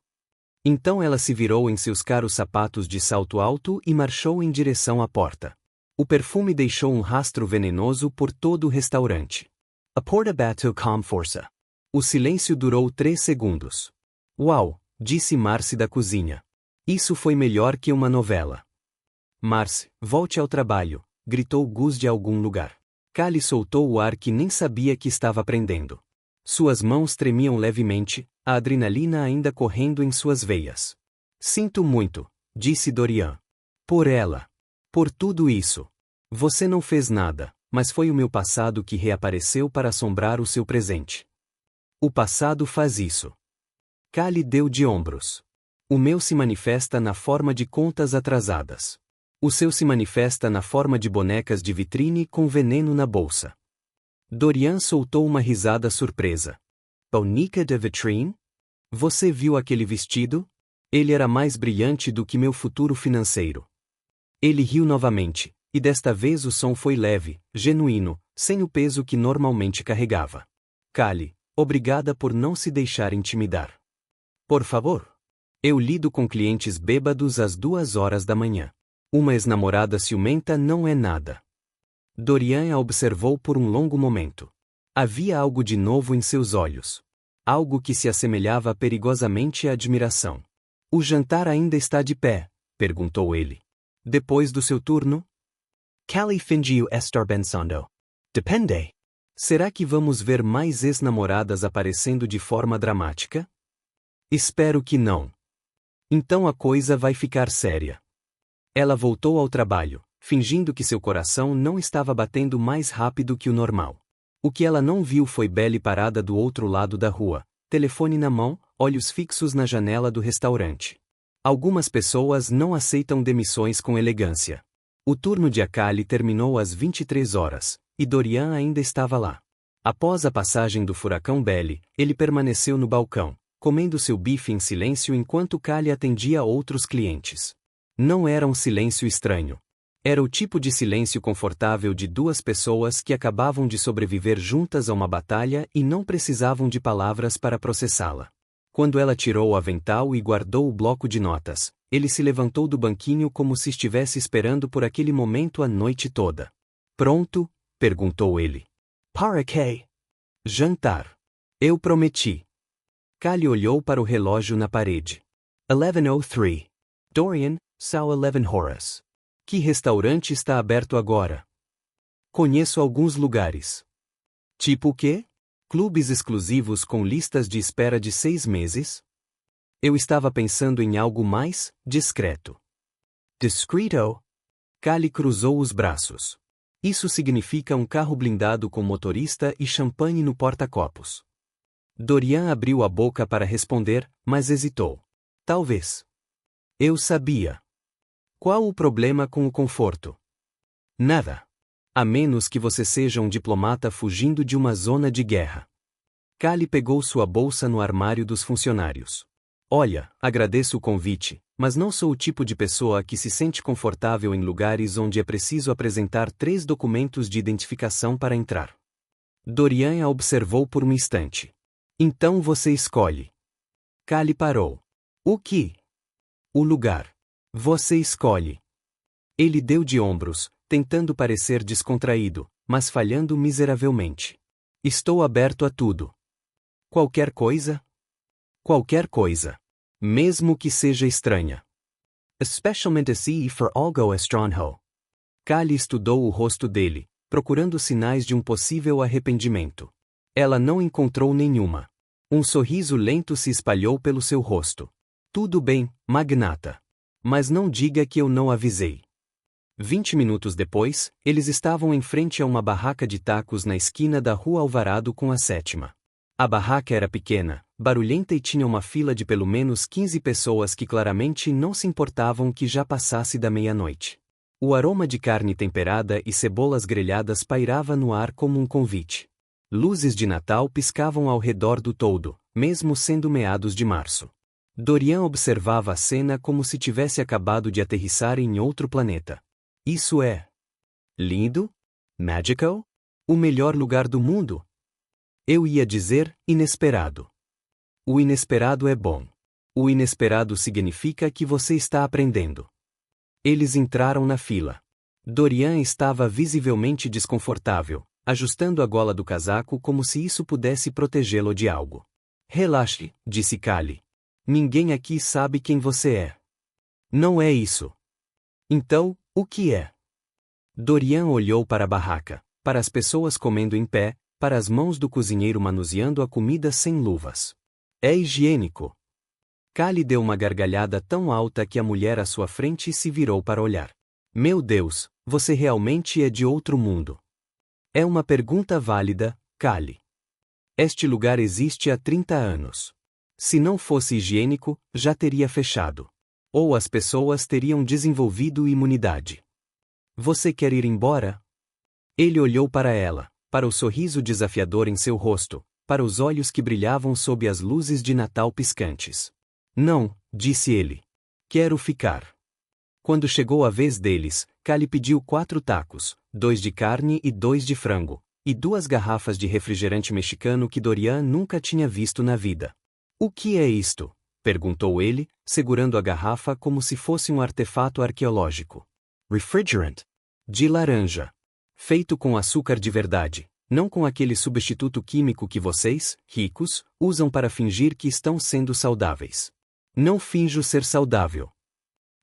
Então ela se virou em seus caros sapatos de salto alto e marchou em direção à porta. O perfume deixou um rastro venenoso por todo o restaurante. A porta bateu com força. O silêncio durou 3 segundos. Uau, disse Marcy da cozinha. Isso foi melhor que uma novela. Marcy, volte ao trabalho, gritou Gus de algum lugar. Callie soltou o ar que nem sabia que estava prendendo. Suas mãos tremiam levemente, a adrenalina ainda correndo em suas veias. Sinto muito, disse Dorian. Por ela. Por tudo isso. Você não fez nada, mas foi o meu passado que reapareceu para assombrar o seu presente. O passado faz isso. Callie deu de ombros. O meu se manifesta na forma de contas atrasadas. O seu se manifesta na forma de bonecas de vitrine com veneno na bolsa. Dorian soltou uma risada surpresa. Bonica de vitrine? Você viu aquele vestido? Ele era mais brilhante do que meu futuro financeiro. Ele riu novamente, e desta vez o som foi leve, genuíno, sem o peso que normalmente carregava. Callie, obrigada por não se deixar intimidar. Por favor. Eu lido com clientes bêbados às 2 horas da manhã. Uma ex-namorada ciumenta não é nada. Dorian a observou por um longo momento. Havia algo de novo em seus olhos. Algo que se assemelhava perigosamente à admiração. O jantar ainda está de pé? Perguntou ele. Depois do seu turno? Callie fingiu estar pensando. Depende. Será que vamos ver mais ex-namoradas aparecendo de forma dramática? Espero que não. Então a coisa vai ficar séria. Ela voltou ao trabalho, fingindo que seu coração não estava batendo mais rápido que o normal. O que ela não viu foi Belly parada do outro lado da rua, telefone na mão, olhos fixos na janela do restaurante. Algumas pessoas não aceitam demissões com elegância. O turno de Callie terminou às 23 horas, e Dorian ainda estava lá. Após a passagem do furacão Belly, ele permaneceu no balcão, comendo seu bife em silêncio enquanto Callie atendia outros clientes. Não era um silêncio estranho. Era o tipo de silêncio confortável de 2 pessoas que acabavam de sobreviver juntas a uma batalha e não precisavam de palavras para processá-la. Quando ela tirou o avental e guardou o bloco de notas, Ele se levantou do banquinho como se estivesse esperando por aquele momento a noite toda. Pronto? Perguntou ele. Para quê? Jantar. Eu prometi. Callie olhou para o relógio na parede. 11:03. Dorian, são 11 horas. Que restaurante está aberto agora? Conheço alguns lugares. Tipo o quê? Clubes exclusivos com listas de espera de 6 meses? Eu estava pensando em algo mais discreto. Discreto? Callie cruzou os braços. Isso significa um carro blindado com motorista e champanhe no porta-copos. Dorian abriu a boca para responder, mas hesitou. Talvez. Eu sabia. Qual o problema com o conforto? Nada. A menos que você seja um diplomata fugindo de uma zona de guerra. Callie pegou sua bolsa no armário dos funcionários. Olha, agradeço o convite, mas não sou o tipo de pessoa que se sente confortável em lugares onde é preciso apresentar 3 documentos de identificação para entrar. Dorian a observou por um instante. Então você escolhe. Callie parou. O que? O lugar. Você escolhe. Ele deu de ombros, tentando parecer descontraído, mas falhando miseravelmente. Estou aberto a tudo. Qualquer coisa? Qualquer coisa. Mesmo que seja estranha. Especialmente se for algo estranho. Callie estudou o rosto dele, procurando sinais de um possível arrependimento. Ela não encontrou nenhuma. Um sorriso lento se espalhou pelo seu rosto. Tudo bem, magnata. Mas não diga que eu não avisei. 20 minutos depois, eles estavam em frente a uma barraca de tacos na esquina da Rua Alvarado com a 7ª. A barraca era pequena, barulhenta e tinha uma fila de pelo menos 15 pessoas que claramente não se importavam que já passasse da meia-noite. O aroma de carne temperada e cebolas grelhadas pairava no ar como um convite. Luzes de Natal piscavam ao redor do toldo, mesmo sendo meados de março. Dorian observava a cena como se tivesse acabado de aterrissar em outro planeta. Isso é lindo? Magical? O melhor lugar do mundo? Eu ia dizer inesperado. O inesperado é bom. O inesperado significa que você está aprendendo. Eles entraram na fila. Dorian estava visivelmente desconfortável, ajustando a gola do casaco como se isso pudesse protegê-lo de algo. Relaxe, disse Callie. Ninguém aqui sabe quem você é. Não é isso. Então, o que é? Dorian olhou para a barraca, para as pessoas comendo em pé, para as mãos do cozinheiro manuseando a comida sem luvas. É higiênico. Callie deu uma gargalhada tão alta que a mulher à sua frente se virou para olhar. Meu Deus, você realmente é de outro mundo. É uma pergunta válida, Callie. Este lugar existe há 30 anos. Se não fosse higiênico, já teria fechado. Ou as pessoas teriam desenvolvido imunidade. Você quer ir embora? Ele olhou para ela, para o sorriso desafiador em seu rosto, para os olhos que brilhavam sob as luzes de Natal piscantes. Não, disse ele. Quero ficar. Quando chegou a vez deles, Callie pediu 4 tacos, 2 de carne e 2 de frango, e 2 garrafas de refrigerante mexicano que Dorian nunca tinha visto na vida. O que é isto? Perguntou ele, segurando a garrafa como se fosse um artefato arqueológico. Refrigerant. De laranja. Feito com açúcar de verdade, não com aquele substituto químico que vocês, ricos, usam para fingir que estão sendo saudáveis. Não finjo ser saudável.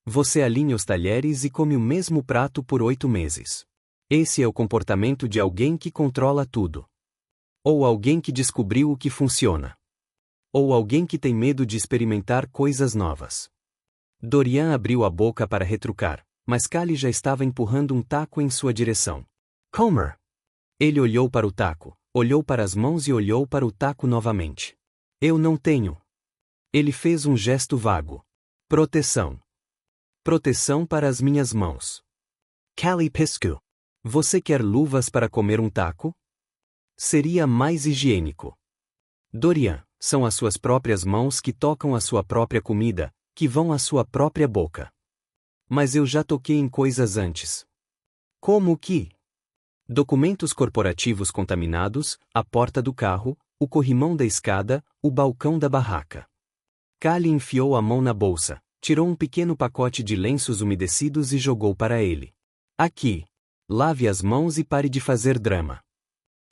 Você alinha os talheres e come o mesmo prato por 8 meses. Esse é o comportamento de alguém que controla tudo. Ou alguém que descobriu o que funciona. Ou alguém que tem medo de experimentar coisas novas. Dorian abriu a boca para retrucar, mas Callie já estava empurrando um taco em sua direção. Comer. Ele olhou para o taco, olhou para as mãos e olhou para o taco novamente. Eu não tenho. Ele fez um gesto vago. Proteção. Proteção para as minhas mãos. Callie pisco. Você quer luvas para comer um taco? Seria mais higiênico. Dorian, são as suas próprias mãos que tocam a sua própria comida, que vão à sua própria boca. Mas eu já toquei em coisas antes. Como que? Documentos corporativos contaminados, a porta do carro, o corrimão da escada, o balcão da barraca. Callie enfiou a mão na bolsa, Tirou um pequeno pacote de lenços umedecidos e jogou para ele. Aqui. Lave as mãos e pare de fazer drama.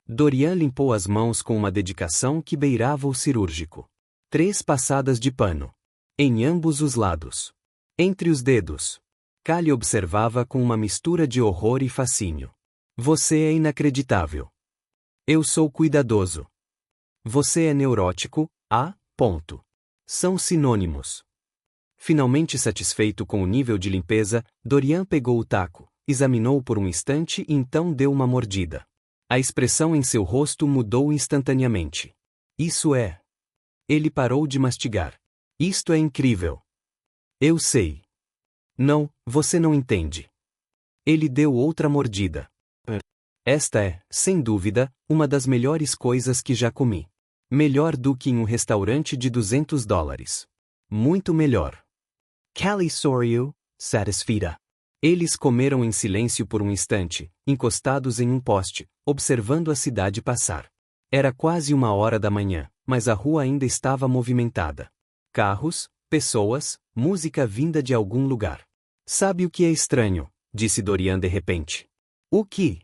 Dorian limpou as mãos com uma dedicação que beirava o cirúrgico. 3 passadas de pano. Em ambos os lados. Entre os dedos. Callie observava com uma mistura de horror e fascínio. Você é inacreditável. Eu sou cuidadoso. Você é neurótico, ponto. São sinônimos. Finalmente satisfeito com o nível de limpeza, Dorian pegou o taco, examinou por um instante e então deu uma mordida. A expressão em seu rosto mudou instantaneamente. Isso é. Ele parou de mastigar. Isto é incrível. Eu sei. Não, você não entende. Ele deu outra mordida. Esta é, sem dúvida, uma das melhores coisas que já comi. Melhor do que em um restaurante de $200. Muito melhor. Callie sorriu, satisfeita. Eles comeram em silêncio por um instante, encostados em um poste, observando a cidade passar. Era quase 1h da manhã, mas a rua ainda estava movimentada. Carros, pessoas, música vinda de algum lugar. Sabe o que é estranho? Disse Dorian de repente. O que?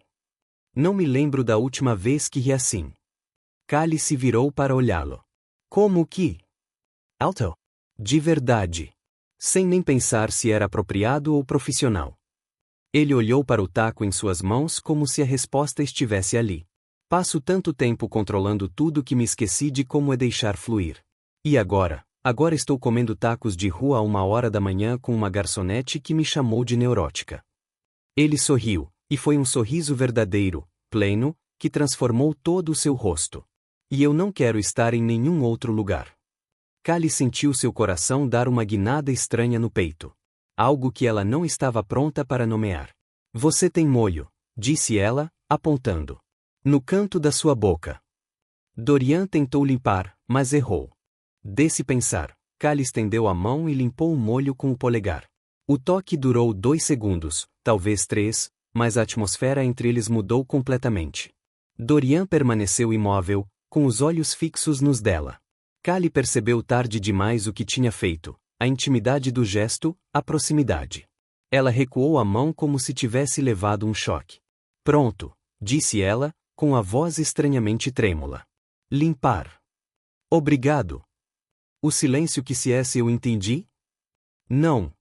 Não me lembro da última vez que ri assim. Callie se virou para olhá-lo. Como que? Alto. De verdade. Sem nem pensar se era apropriado ou profissional. Ele olhou para o taco em suas mãos como se a resposta estivesse ali. Passo tanto tempo controlando tudo que me esqueci de como é deixar fluir. E agora? Agora estou comendo tacos de rua a 1h da manhã com uma garçonete que me chamou de neurótica. Ele sorriu, e foi um sorriso verdadeiro, pleno, que transformou todo o seu rosto. E eu não quero estar em nenhum outro lugar. Callie sentiu seu coração dar uma guinada estranha no peito. Algo que ela não estava pronta para nomear. Você tem molho, disse ela, apontando. No canto da sua boca. Dorian tentou limpar, mas errou. Desse pensar, Callie estendeu a mão e limpou o molho com o polegar. O toque durou 2 segundos, talvez 3, mas a atmosfera entre eles mudou completamente. Dorian permaneceu imóvel, com os olhos fixos nos dela. Callie percebeu tarde demais o que tinha feito, a intimidade do gesto, a proximidade. Ela recuou a mão como se tivesse levado um choque. Pronto, disse ela, com a voz estranhamente trêmula. Limpar. Obrigado. O silêncio que se eu entendi? Não.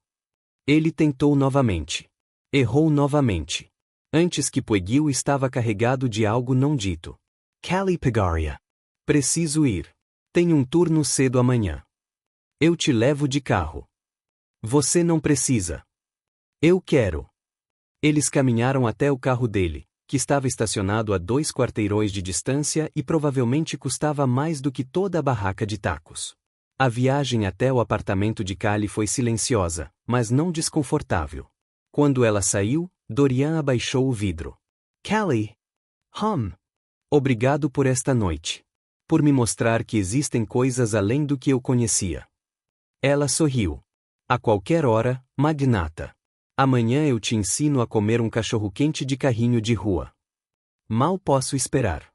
Ele tentou novamente. Errou novamente. Antes que Pueguil estava carregado de algo não dito. Callie Pegaria. Preciso ir. Tenho um turno cedo amanhã. Eu te levo de carro. Você não precisa. Eu quero. Eles caminharam até o carro dele, que estava estacionado a 2 quarteirões de distância e provavelmente custava mais do que toda a barraca de tacos. A viagem até o apartamento de Callie foi silenciosa, mas não desconfortável. Quando ela saiu, Dorian abaixou o vidro. Callie. Obrigado por esta noite. Por me mostrar que existem coisas além do que eu conhecia. Ela sorriu. A qualquer hora, magnata. Amanhã eu te ensino a comer um cachorro-quente de carrinho de rua. Mal posso esperar.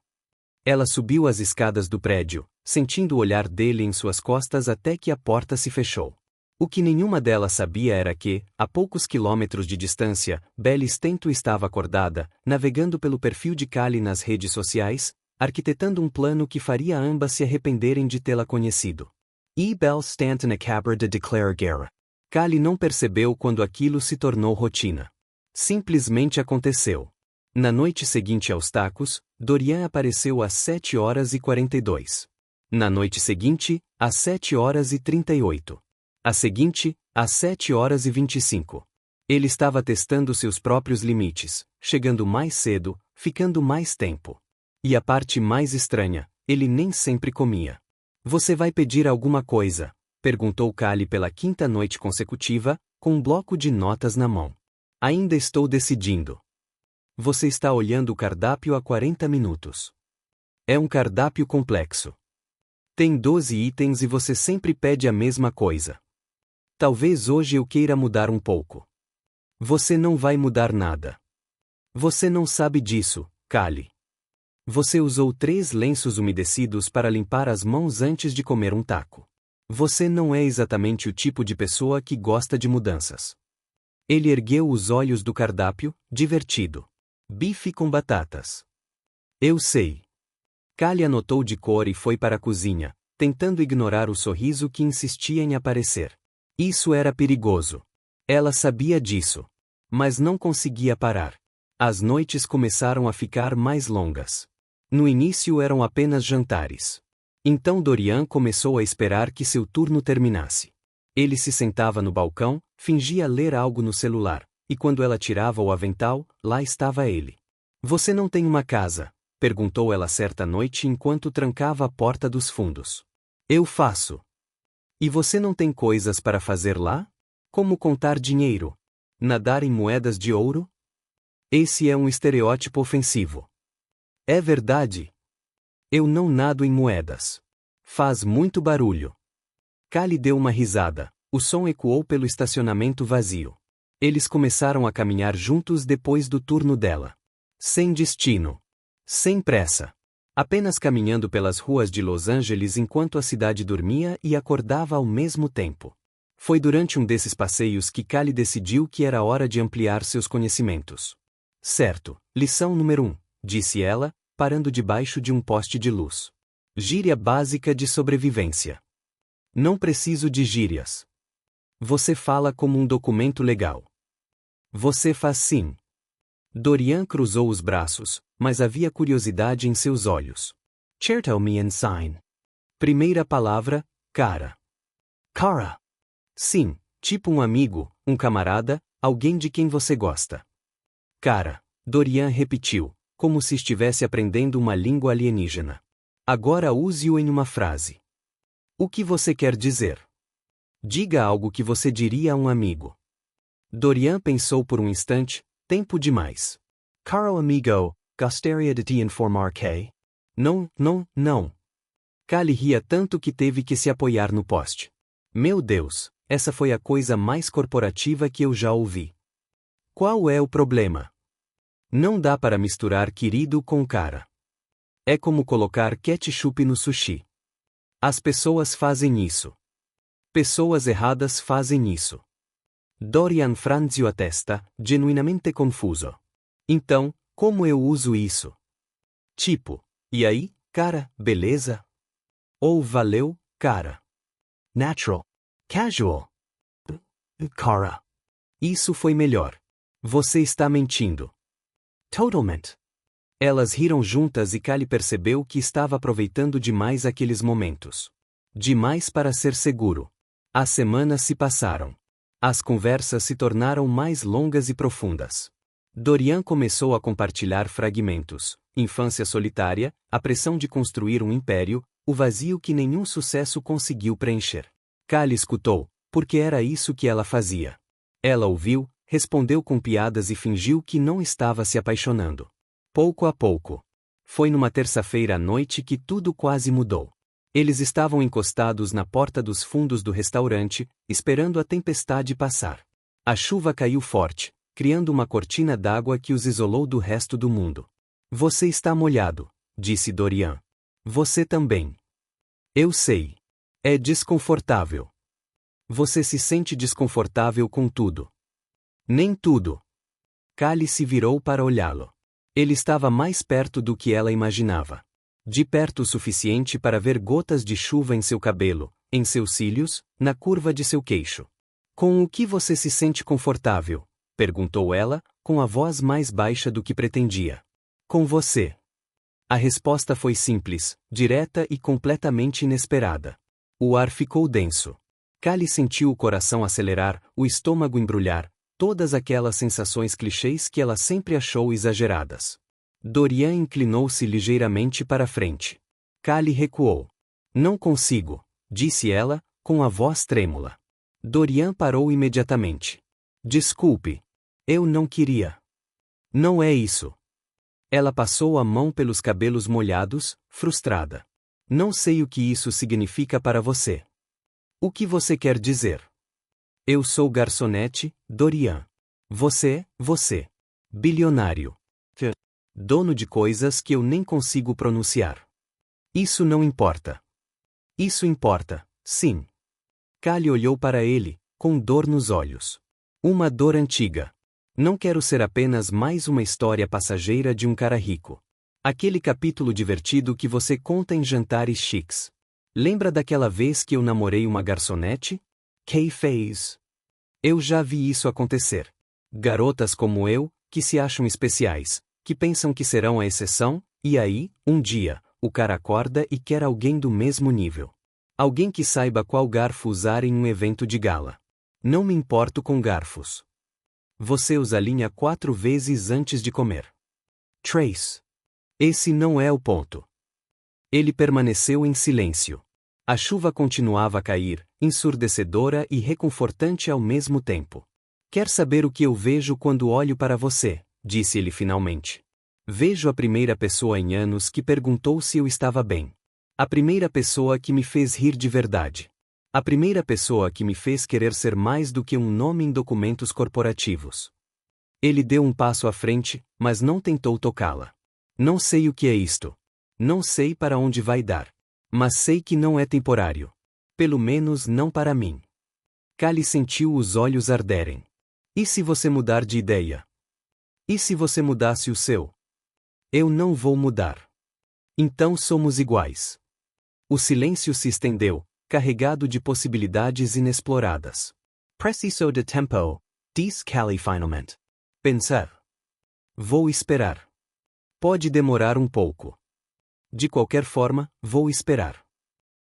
Ela subiu as escadas do prédio, sentindo o olhar dele em suas costas até que a porta se fechou. O que nenhuma delas sabia era que, a poucos quilômetros de distância, Belle Stento estava acordada, navegando pelo perfil de Callie nas redes sociais, arquitetando um plano que faria ambas se arrependerem de tê-la conhecido. Belle Stanton acaba de declarar guerra. Callie não percebeu quando aquilo se tornou rotina. Simplesmente aconteceu. Na noite seguinte aos tacos, Dorian apareceu às 7h42. Na noite seguinte, às 7h38. A seguinte, às 7h25. Ele estava testando seus próprios limites, chegando mais cedo, ficando mais tempo. E a parte mais estranha, ele nem sempre comia. Você vai pedir alguma coisa? Perguntou Callie pela 5ª noite consecutiva, com um bloco de notas na mão. Ainda estou decidindo. Você está olhando o cardápio há 40 minutos. É um cardápio complexo. Tem 12 itens e você sempre pede a mesma coisa. Talvez hoje eu queira mudar um pouco. Você não vai mudar nada. Você não sabe disso, Callie. Você usou 3 lenços umedecidos para limpar as mãos antes de comer um taco. Você não é exatamente o tipo de pessoa que gosta de mudanças. Ele ergueu os olhos do cardápio, divertido. Bife com batatas. Eu sei. Callie anotou de cor e foi para a cozinha, tentando ignorar o sorriso que insistia em aparecer. Isso era perigoso. Ela sabia disso. Mas não conseguia parar. As noites começaram a ficar mais longas. No início eram apenas jantares. Então Dorian começou a esperar que seu turno terminasse. Ele se sentava no balcão, fingia ler algo no celular, e quando ela tirava o avental, lá estava ele. Você não tem uma casa? Perguntou ela certa noite enquanto trancava a porta dos fundos. Eu faço. E você não tem coisas para fazer lá? Como contar dinheiro? Nadar em moedas de ouro? Esse é um estereótipo ofensivo. É verdade. Eu não nado em moedas. Faz muito barulho. Callie deu uma risada. O som ecoou pelo estacionamento vazio. Eles começaram a caminhar juntos depois do turno dela. Sem destino. Sem pressa. Apenas caminhando pelas ruas de Los Angeles enquanto a cidade dormia e acordava ao mesmo tempo. Foi durante um desses passeios que Callie decidiu que era hora de ampliar seus conhecimentos. Certo, lição número 1, disse ela, parando debaixo de um poste de luz. Gíria básica de sobrevivência. Não preciso de gírias. Você fala como um documento legal. Você faz sim. Dorian cruzou os braços, mas havia curiosidade em seus olhos. Tell me and sign. Primeira palavra, cara. Cara. Sim, tipo um amigo, um camarada, alguém de quem você gosta. Cara, Dorian repetiu, como se estivesse aprendendo uma língua alienígena. Agora use-o em uma frase. O que você quer dizer? Diga algo que você diria a um amigo. Dorian pensou por um instante, tempo demais. Caro amigo, gostaria de te informar que... Não. Callie ria tanto que teve que se apoiar no poste. Meu Deus, essa foi a coisa mais corporativa que eu já ouvi. Qual é o problema? Não dá para misturar querido com cara. É como colocar ketchup no sushi. As pessoas fazem isso. Pessoas erradas fazem isso. Dorian franziu a testa, genuinamente confuso. Então, como eu uso isso? Tipo, e aí, cara, beleza? Ou valeu, cara? Natural. Casual. Cara. Isso foi melhor. Você está mentindo. Totalmente. Elas riram juntas e Callie percebeu que estava aproveitando demais aqueles momentos. Demais para ser seguro. As semanas se passaram. As conversas se tornaram mais longas e profundas. Dorian começou a compartilhar fragmentos, infância solitária, a pressão de construir um império, o vazio que nenhum sucesso conseguiu preencher. Callie escutou, porque era isso que ela fazia. Ela ouviu, respondeu com piadas e fingiu que não estava se apaixonando. Pouco a pouco. Foi numa terça-feira à noite que tudo quase mudou. Eles estavam encostados na porta dos fundos do restaurante, esperando a tempestade passar. A chuva caiu forte, criando uma cortina d'água que os isolou do resto do mundo. Você está molhado, disse Dorian. Você também. Eu sei. É desconfortável. Você se sente desconfortável com tudo. Nem tudo. Callie se virou para olhá-lo. Ele estava mais perto do que ela imaginava. De perto o suficiente para ver gotas de chuva em seu cabelo, em seus cílios, na curva de seu queixo. Com o que você se sente confortável? Perguntou ela, com a voz mais baixa do que pretendia. Com você. A resposta foi simples, direta e completamente inesperada. O ar ficou denso. Callie sentiu o coração acelerar, o estômago embrulhar, todas aquelas sensações clichês que ela sempre achou exageradas. Dorian inclinou-se ligeiramente para frente. Callie recuou. Não consigo, disse ela, com a voz trêmula. Dorian parou imediatamente. Desculpe. Eu não queria. Não é isso. Ela passou a mão pelos cabelos molhados, frustrada. Não sei o que isso significa para você. O que você quer dizer? Eu sou garçonete, Dorian. Você. Bilionário. Dono de coisas que eu nem consigo pronunciar. Isso não importa. Isso importa, sim. Callie olhou para ele, com dor nos olhos. Uma dor antiga. Não quero ser apenas mais uma história passageira de um cara rico. Aquele capítulo divertido que você conta em jantares chiques. Lembra daquela vez que eu namorei uma garçonete? Kay fez. Eu já vi isso acontecer. Garotas como eu, que se acham especiais, que pensam que serão a exceção, e aí, um dia, o cara acorda e quer alguém do mesmo nível. Alguém que saiba qual garfo usar em um evento de gala. Não me importo com garfos. Você os alinha 4 vezes antes de comer. Trace. Esse não é o ponto. Ele permaneceu em silêncio. A chuva continuava a cair, ensurdecedora e reconfortante ao mesmo tempo. Quer saber o que eu vejo quando olho para você? Disse ele finalmente. Vejo a primeira pessoa em anos que perguntou se eu estava bem. A primeira pessoa que me fez rir de verdade. A primeira pessoa que me fez querer ser mais do que um nome em documentos corporativos. Ele deu um passo à frente, mas não tentou tocá-la. Não sei o que é isto. Não sei para onde vai dar. Mas sei que não é temporário. Pelo menos não para mim. Callie sentiu os olhos arderem. E se você mudar de ideia? E se você mudasse o seu? Eu não vou mudar. Então somos iguais. O silêncio se estendeu, carregado de possibilidades inexploradas. Preciso de tempo, disse Callie finalmente. Pensar. Vou esperar. Pode demorar um pouco. De qualquer forma, vou esperar.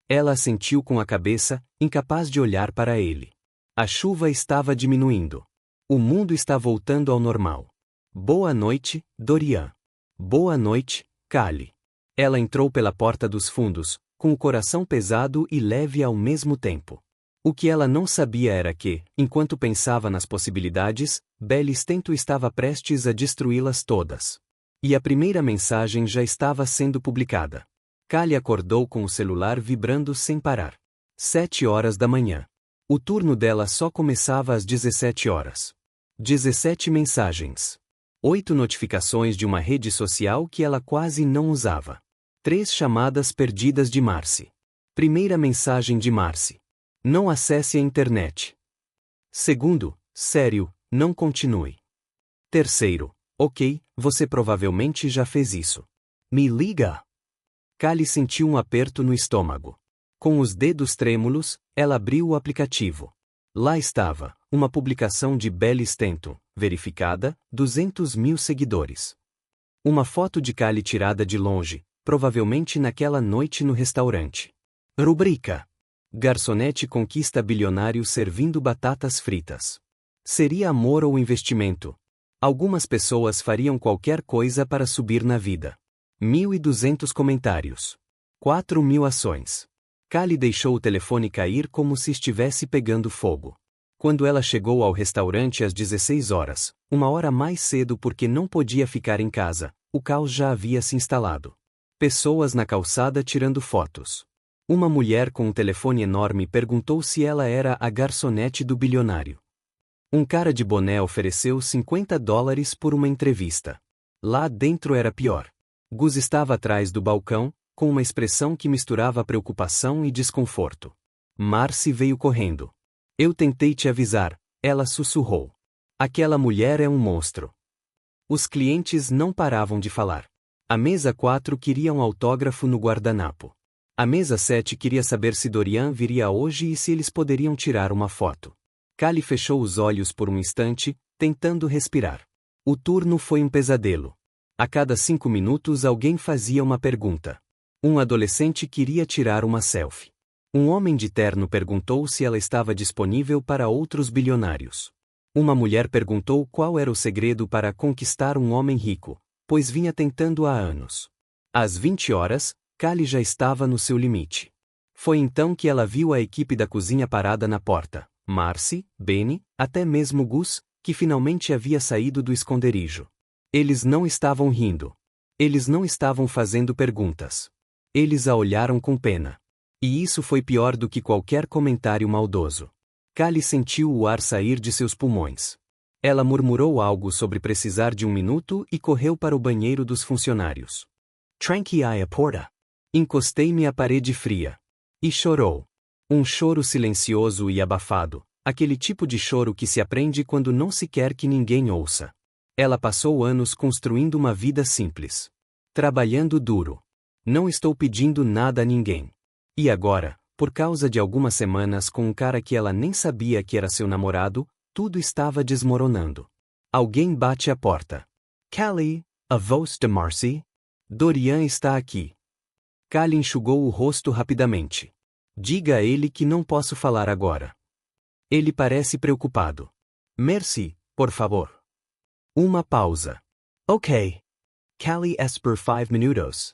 Ela assentiu com a cabeça, incapaz de olhar para ele. A chuva estava diminuindo. O mundo está voltando ao normal. Boa noite, Dorian. Boa noite, Callie. Ela entrou pela porta dos fundos, com o coração pesado e leve ao mesmo tempo. O que ela não sabia era que, enquanto pensava nas possibilidades, Belly Stento estava prestes a destruí-las todas. E a primeira mensagem já estava sendo publicada. Callie acordou com o celular vibrando sem parar. 7 horas da manhã. O turno dela só começava às 17 horas. 17 mensagens. 8 notificações de uma rede social que ela quase não usava. 3 chamadas perdidas de Marcy. Primeira mensagem de Marcy. Não acesse a internet. Segundo, sério, não continue. Terceiro, ok, você provavelmente já fez isso. Me liga. Callie sentiu um aperto no estômago. Com os dedos trêmulos, ela abriu o aplicativo. Lá estava, uma publicação de Belly Stento, verificada, 200.000 seguidores. Uma foto de Callie tirada de longe, provavelmente naquela noite no restaurante. Rubrica: Garçonete conquista bilionário servindo batatas fritas. Seria amor ou investimento? Algumas pessoas fariam qualquer coisa para subir na vida. 1.200 comentários. 4.000 ações. Callie deixou o telefone cair como se estivesse pegando fogo. Quando ela chegou ao restaurante às 16 horas, 1 hora mais cedo porque não podia ficar em casa, o caos já havia se instalado. Pessoas na calçada tirando fotos. Uma mulher com um telefone enorme perguntou se ela era a garçonete do bilionário. Um cara de boné ofereceu $50 por uma entrevista. Lá dentro era pior. Gus estava atrás do balcão, com uma expressão que misturava preocupação e desconforto. Marcy veio correndo. Eu tentei te avisar, ela sussurrou. Aquela mulher é um monstro. Os clientes não paravam de falar. A mesa 4 queria um autógrafo no guardanapo. A mesa 7 queria saber se Dorian viria hoje e se eles poderiam tirar uma foto. Callie fechou os olhos por um instante, tentando respirar. O turno foi um pesadelo. A cada 5 minutos alguém fazia uma pergunta. Um adolescente queria tirar uma selfie. Um homem de terno perguntou se ela estava disponível para outros bilionários. Uma mulher perguntou qual era o segredo para conquistar um homem rico, pois vinha tentando há anos. Às 20 horas, Callie já estava no seu limite. Foi então que ela viu a equipe da cozinha parada na porta. Marcy, Benny, até mesmo Gus, que finalmente havia saído do esconderijo. Eles não estavam rindo. Eles não estavam fazendo perguntas. Eles a olharam com pena. E isso foi pior do que qualquer comentário maldoso. Callie sentiu o ar sair de seus pulmões. Ela murmurou algo sobre precisar de 1 minuto e correu para o banheiro dos funcionários. Tranquei a porta. Encostei-me à parede fria. E chorou. Um choro silencioso e abafado, aquele tipo de choro que se aprende quando não se quer que ninguém ouça. Ela passou anos construindo uma vida simples. Trabalhando duro. Não estou pedindo nada a ninguém. E agora, por causa de algumas semanas com um cara que ela nem sabia que era seu namorado, tudo estava desmoronando. Alguém bate à porta. Callie, a voz de Marcy? Dorian está aqui. Callie enxugou o rosto rapidamente. Diga a ele que não posso falar agora. Ele parece preocupado. Merci, por favor. Uma pausa. Ok. Callie es por 5 minutos.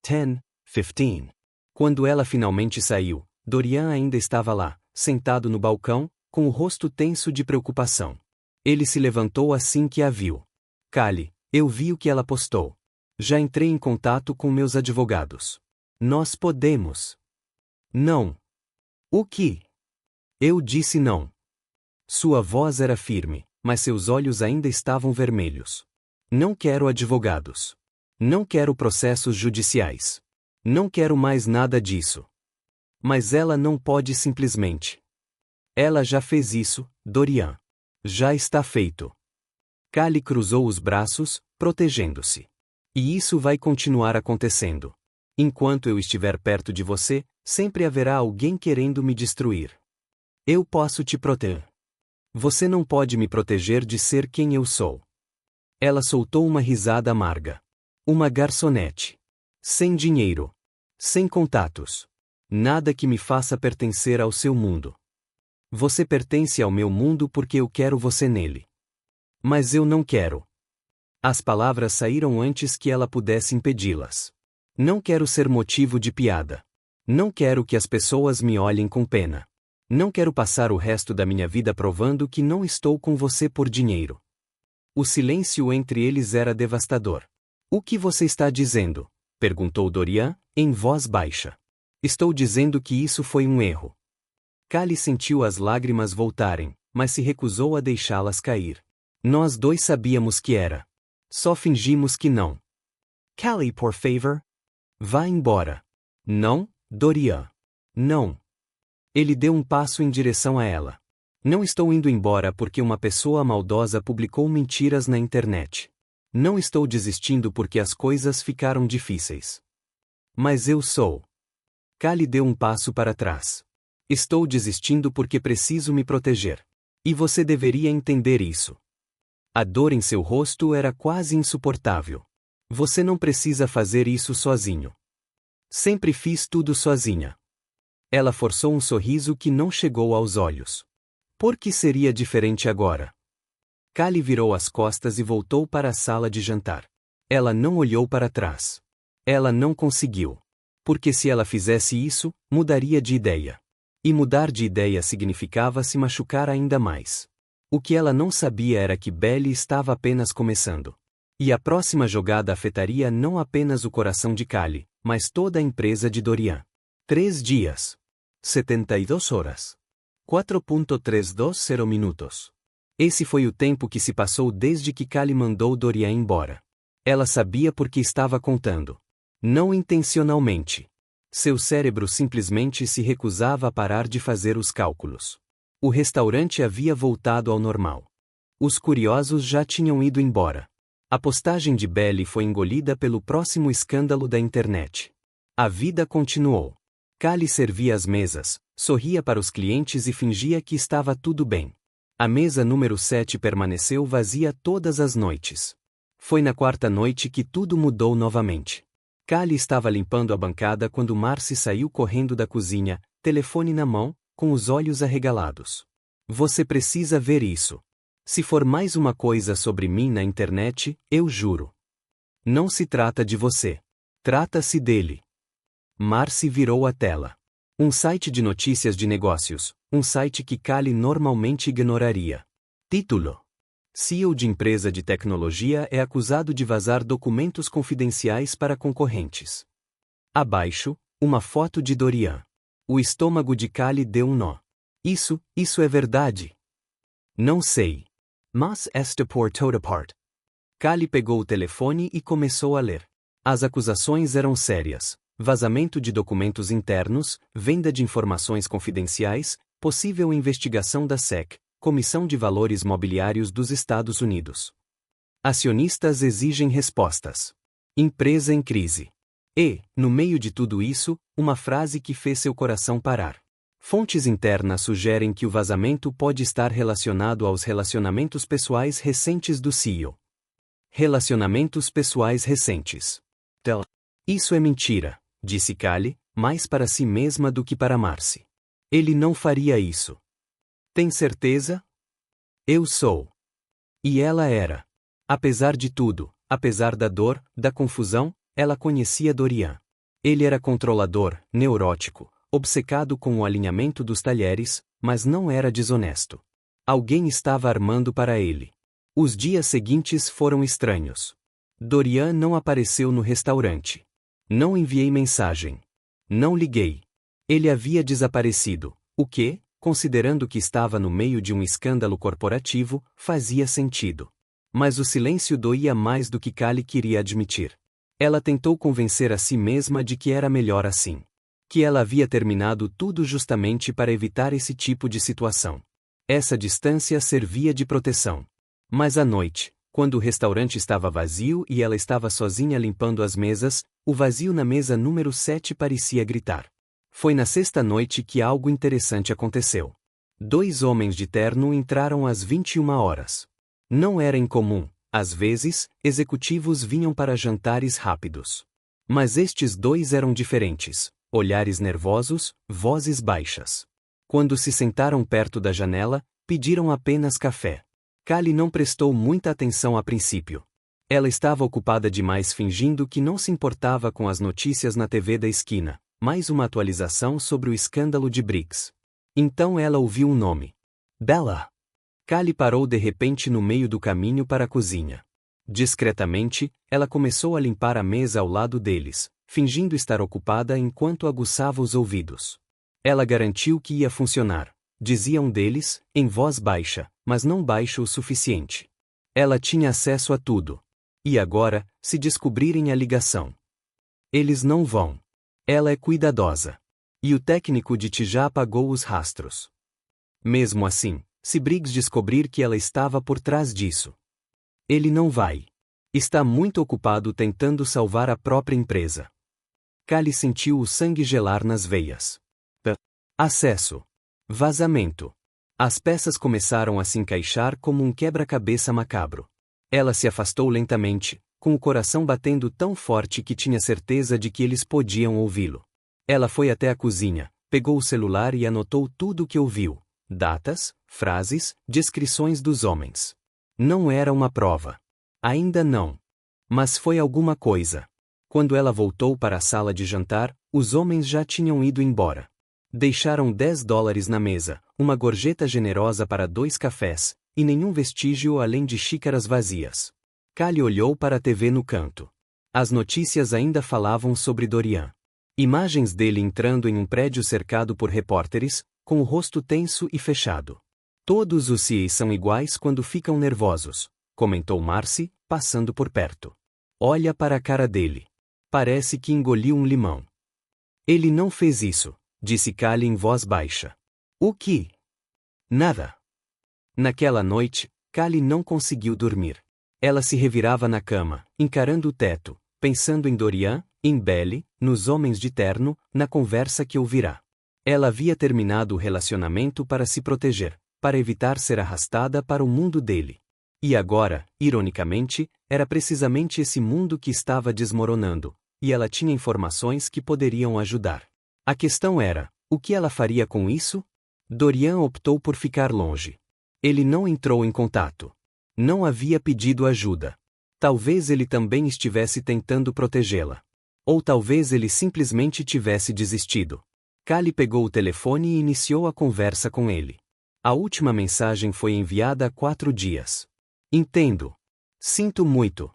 10, 15. Quando ela finalmente saiu, Dorian ainda estava lá, sentado no balcão, com o rosto tenso de preocupação. Ele se levantou assim que a viu. Callie, eu vi o que ela postou. Já entrei em contato com meus advogados. Nós podemos. Não. O que? Eu disse não. Sua voz era firme, mas seus olhos ainda estavam vermelhos. Não quero advogados. Não quero processos judiciais. Não quero mais nada disso. Mas ela não pode simplesmente. Ela já fez isso, Dorian. Já está feito. Callie cruzou os braços, protegendo-se. E isso vai continuar acontecendo. Enquanto eu estiver perto de você, sempre haverá alguém querendo me destruir. Eu posso te proteger. Você não pode me proteger de ser quem eu sou. Ela soltou uma risada amarga. Uma garçonete. Sem dinheiro. Sem contatos. Nada que me faça pertencer ao seu mundo. Você pertence ao meu mundo porque eu quero você nele. Mas eu não quero. As palavras saíram antes que ela pudesse impedi-las. Não quero ser motivo de piada. Não quero que as pessoas me olhem com pena. Não quero passar o resto da minha vida provando que não estou com você por dinheiro. O silêncio entre eles era devastador. O que você está dizendo? Perguntou Dorian, em voz baixa. Estou dizendo que isso foi um erro. Callie sentiu as lágrimas voltarem, mas se recusou a deixá-las cair. Nós dois sabíamos que era. Só fingimos que não. Callie, por favor. Vá embora. Não, Dorian. Não. Ele deu um passo em direção a ela. Não estou indo embora porque uma pessoa maldosa publicou mentiras na internet. Não estou desistindo porque as coisas ficaram difíceis. Mas eu sou. Callie deu um passo para trás. Estou desistindo porque preciso me proteger. E você deveria entender isso. A dor em seu rosto era quase insuportável. Você não precisa fazer isso sozinho. Sempre fiz tudo sozinha. Ela forçou um sorriso que não chegou aos olhos. Por que seria diferente agora? Callie virou as costas e voltou para a sala de jantar. Ela não olhou para trás. Ela não conseguiu. Porque se ela fizesse isso, mudaria de ideia. E mudar de ideia significava se machucar ainda mais. O que ela não sabia era que Belly estava apenas começando. E a próxima jogada afetaria não apenas o coração de Callie, mas toda a empresa de Dorian. 3 dias. 72 horas. 4.320 minutos. Esse foi o tempo que se passou desde que Callie mandou Dorian embora. Ela sabia porque estava contando. Não intencionalmente. Seu cérebro simplesmente se recusava a parar de fazer os cálculos. O restaurante havia voltado ao normal. Os curiosos já tinham ido embora. A postagem de Belly foi engolida pelo próximo escândalo da internet. A vida continuou. Callie servia as mesas, sorria para os clientes e fingia que estava tudo bem. A mesa número 7 permaneceu vazia todas as noites. Foi na quarta noite que tudo mudou novamente. Callie estava limpando a bancada quando Marcy saiu correndo da cozinha, telefone na mão, com os olhos arregalados. Você precisa ver isso. Se for mais uma coisa sobre mim na internet, eu juro. Não se trata de você. Trata-se dele. Marcy virou a tela. Um site de notícias de negócios, um site que Callie normalmente ignoraria. Título: CEO de empresa de tecnologia é acusado de vazar documentos confidenciais para concorrentes. Abaixo, uma foto de Dorian. O estômago de Callie deu um nó. Isso é verdade? Não sei. Mas esta por toda parte. Callie pegou o telefone e começou a ler. As acusações eram sérias. vazamento de documentos internos, venda de informações confidenciais, possível investigação da SEC, Comissão de Valores Mobiliários dos Estados Unidos. Acionistas exigem respostas. Empresa em crise. E, no meio de tudo isso, uma frase que fez seu coração parar. Fontes internas sugerem que o vazamento pode estar relacionado aos relacionamentos pessoais recentes do CEO. Relacionamentos pessoais recentes. Isso é mentira, disse Callie, mais para si mesma do que para Marcy. Ele não faria isso. Tem certeza? Eu sou. E ela era. Apesar de tudo, apesar da dor, da confusão, ela conhecia Dorian. Ele era controlador, neurótico, obcecado com o alinhamento dos talheres, mas não era desonesto. Alguém estava armando para ele. Os dias seguintes foram estranhos. Dorian não apareceu no restaurante. Não enviei mensagem. Não liguei. Ele havia desaparecido, o que, considerando que estava no meio de um escândalo corporativo, fazia sentido. Mas o silêncio doía mais do que Callie queria admitir. Ela tentou convencer a si mesma de que era melhor assim. Que ela havia terminado tudo justamente para evitar esse tipo de situação. Essa distância servia de proteção. Mas à noite, quando o restaurante estava vazio e ela estava sozinha limpando as mesas, o vazio na mesa número 7 parecia gritar. Foi na sexta noite que algo interessante aconteceu. 2 homens de terno entraram às 21 horas. Não era incomum, às vezes, executivos vinham para jantares rápidos. Mas estes 2 eram diferentes. Olhares nervosos, vozes baixas. Quando se sentaram perto da janela, pediram apenas café. Callie não prestou muita atenção a princípio. Ela estava ocupada demais fingindo que não se importava com as notícias na TV da esquina, mais uma atualização sobre o escândalo de Briggs. Então ela ouviu um nome. Bella. Callie parou de repente no meio do caminho para a cozinha. Discretamente, ela começou a limpar a mesa ao lado deles, fingindo estar ocupada enquanto aguçava os ouvidos. Ela garantiu que ia funcionar, dizia um deles, em voz baixa, mas não baixa o suficiente. Ela tinha acesso a tudo. E agora, se descobrirem a ligação? Eles não vão. Ela é cuidadosa. E o técnico de TI já apagou os rastros. Mesmo assim, se Briggs descobrir que ela estava por trás disso, ele não vai. Está muito ocupado tentando salvar a própria empresa. Callie sentiu o sangue gelar nas veias. Acesso. Vazamento. As peças começaram a se encaixar como um quebra-cabeça macabro. Ela se afastou lentamente, com o coração batendo tão forte que tinha certeza de que eles podiam ouvi-lo. Ela foi até a cozinha, pegou o celular e anotou tudo o que ouviu. Datas, frases, descrições dos homens. Não era uma prova. Ainda não. Mas foi alguma coisa. Quando ela voltou para a sala de jantar, os homens já tinham ido embora. Deixaram $10 na mesa, uma gorjeta generosa para 2 cafés, e nenhum vestígio além de xícaras vazias. Callie olhou para a TV no canto. As notícias ainda falavam sobre Dorian. Imagens dele entrando em um prédio cercado por repórteres, com o rosto tenso e fechado. Todos os CIEs são iguais quando ficam nervosos, comentou Marcy, passando por perto. Olha para a cara dele. Parece que engoliu um limão. Ele não fez isso, disse Callie em voz baixa. O que? Nada. Naquela noite, Callie não conseguiu dormir. Ela se revirava na cama, encarando o teto, pensando em Dorian, em Belly, nos homens de terno, na conversa que ouvirá. Ela havia terminado o relacionamento para se proteger, para evitar ser arrastada para o mundo dele. E agora, ironicamente, era precisamente esse mundo que estava desmoronando, e ela tinha informações que poderiam ajudar. A questão era, o que ela faria com isso? Dorian optou por ficar longe. Ele não entrou em contato. Não havia pedido ajuda. Talvez ele também estivesse tentando protegê-la. Ou talvez ele simplesmente tivesse desistido. Callie pegou o telefone e iniciou a conversa com ele. A última mensagem foi enviada há 4 dias. Entendo. Sinto muito.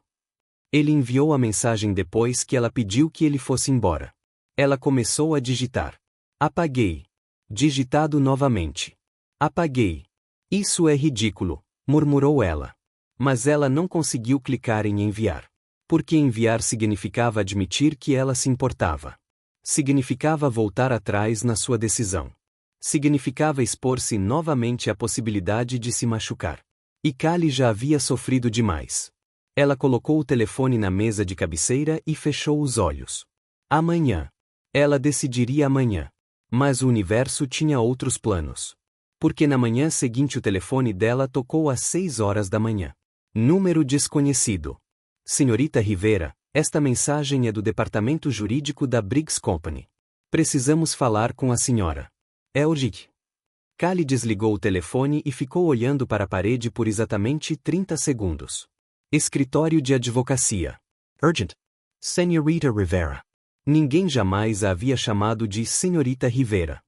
Ele enviou a mensagem depois que ela pediu que ele fosse embora. Ela começou a digitar. Apaguei. Digitado novamente. Apaguei. Isso é ridículo, murmurou ela. Mas ela não conseguiu clicar em enviar. Porque enviar significava admitir que ela se importava. Significava voltar atrás na sua decisão. Significava expor-se novamente à possibilidade de se machucar. E Callie já havia sofrido demais. Ela colocou o telefone na mesa de cabeceira e fechou os olhos. Amanhã. Ela decidiria amanhã. Mas o universo tinha outros planos. Porque na manhã seguinte o telefone dela tocou às 6 horas da manhã. Número desconhecido. Senhorita Rivera, esta mensagem é do departamento jurídico da Briggs Company. Precisamos falar com a senhora. É urgente. Callie desligou o telefone e ficou olhando para a parede por exatamente 30 segundos. Escritório de advocacia. Urgent. Senhorita Rivera. Ninguém jamais a havia chamado de Senhorita Rivera.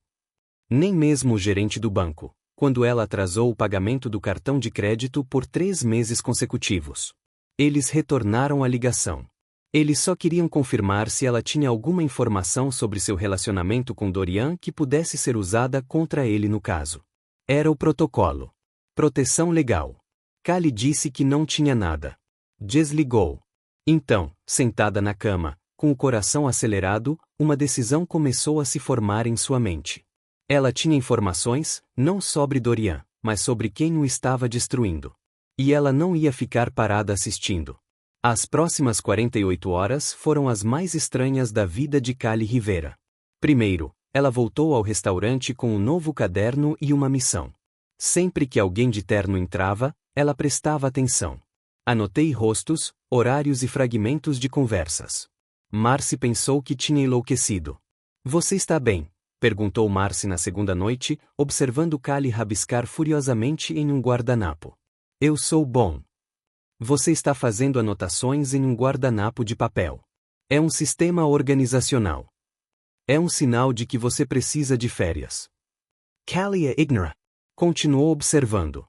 Nem mesmo o gerente do banco, quando ela atrasou o pagamento do cartão de crédito por 3 meses consecutivos. Eles retornaram a ligação. Eles só queriam confirmar se ela tinha alguma informação sobre seu relacionamento com Dorian que pudesse ser usada contra ele no caso. Era o protocolo. Proteção legal. Callie disse que não tinha nada. Desligou. Então, sentada na cama, com o coração acelerado, uma decisão começou a se formar em sua mente. Ela tinha informações, não sobre Dorian, mas sobre quem o estava destruindo. E ela não ia ficar parada assistindo. As próximas 48 horas foram as mais estranhas da vida de Callie Rivera. Primeiro, ela voltou ao restaurante com um novo caderno e uma missão. Sempre que alguém de terno entrava, ela prestava atenção. Anotei rostos, horários e fragmentos de conversas. Marcy pensou que tinha enlouquecido. Você está bem? Perguntou Marcy na segunda noite, observando Callie rabiscar furiosamente em um guardanapo. Eu sou bom. Você está fazendo anotações em um guardanapo de papel. É um sistema organizacional. É um sinal de que você precisa de férias. Callie é ignora. Continuou observando.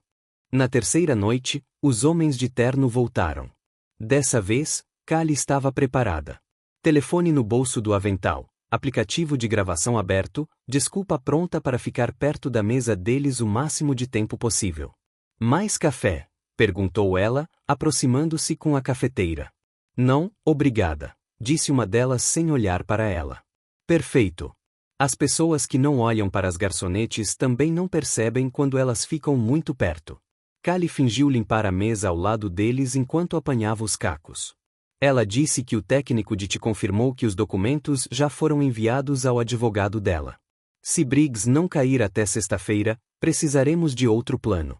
Na terceira noite, os homens de terno voltaram. Dessa vez, Callie estava preparada. Telefone no bolso do avental, aplicativo de gravação aberto, desculpa pronta para ficar perto da mesa deles o máximo de tempo possível. Mais café? Perguntou ela, aproximando-se com a cafeteira. Não, obrigada, disse uma delas sem olhar para ela. Perfeito. As pessoas que não olham para as garçonetes também não percebem quando elas ficam muito perto. Callie fingiu limpar a mesa ao lado deles enquanto apanhava os cacos. Ela disse que o técnico de te confirmou que os documentos já foram enviados ao advogado dela. Se Briggs não cair até sexta-feira, precisaremos de outro plano.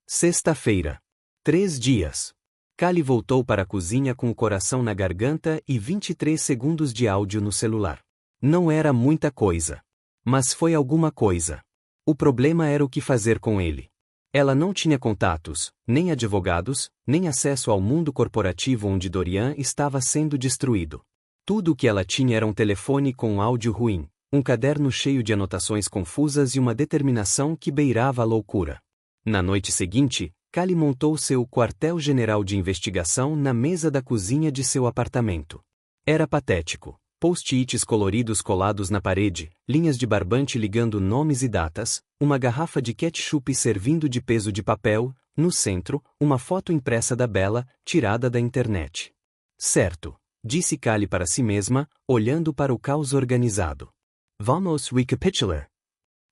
Sexta-feira. 3 dias. Callie voltou para a cozinha com o coração na garganta e 23 segundos de áudio no celular. Não era muita coisa. Mas foi alguma coisa. O problema era o que fazer com ele. Ela não tinha contatos, nem advogados, nem acesso ao mundo corporativo onde Dorian estava sendo destruído. Tudo o que ela tinha era um telefone com áudio ruim, um caderno cheio de anotações confusas e uma determinação que beirava a loucura. Na noite seguinte, Callie montou seu quartel-general de investigação na mesa da cozinha de seu apartamento. Era patético. Post-its coloridos colados na parede, linhas de barbante ligando nomes e datas, uma garrafa de ketchup servindo de peso de papel, no centro, uma foto impressa da Bella, tirada da internet. Certo, disse Callie para si mesma, olhando para o caos organizado. Vamos recapitular.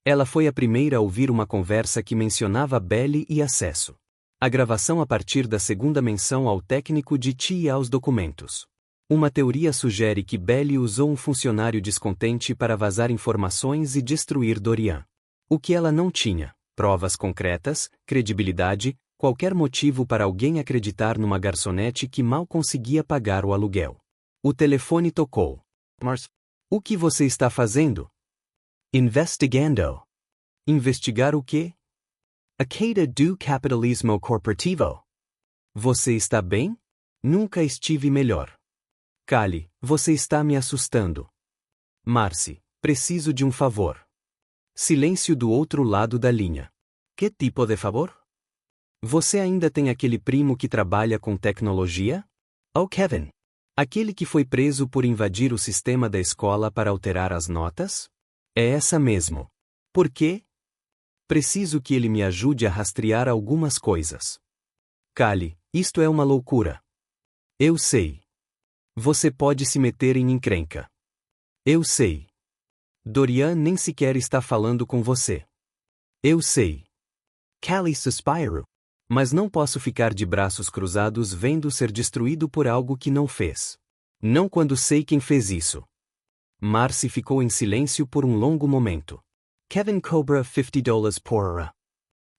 Ela foi a primeira a ouvir uma conversa que mencionava Belly e acesso. A gravação a partir da segunda menção ao técnico de T e aos documentos. Uma teoria sugere que Belly usou um funcionário descontente para vazar informações e destruir Dorian. O que ela não tinha: provas concretas, credibilidade, qualquer motivo para alguém acreditar numa garçonete que mal conseguia pagar o aluguel. O telefone tocou. Marcy. O que você está fazendo? Investigando. Investigar o quê? A queda do capitalismo corporativo. Você está bem? Nunca estive melhor. Callie, você está me assustando. Marcy, preciso de um favor. Silêncio do outro lado da linha. Que tipo de favor? Você ainda tem aquele primo que trabalha com tecnologia? Oh, Kevin. Aquele que foi preso por invadir o sistema da escola para alterar as notas? É essa mesmo. Por quê? Preciso que ele me ajude a rastrear algumas coisas. Callie, isto é uma loucura. Eu sei. Você pode se meter em encrenca. Eu sei. Dorian nem sequer está falando com você. Eu sei. Callie suspirou. Mas não posso ficar de braços cruzados vendo ser destruído por algo que não fez. Não quando sei quem fez isso. Marcy ficou em silêncio por um longo momento. Kevin cobra $50 por hora.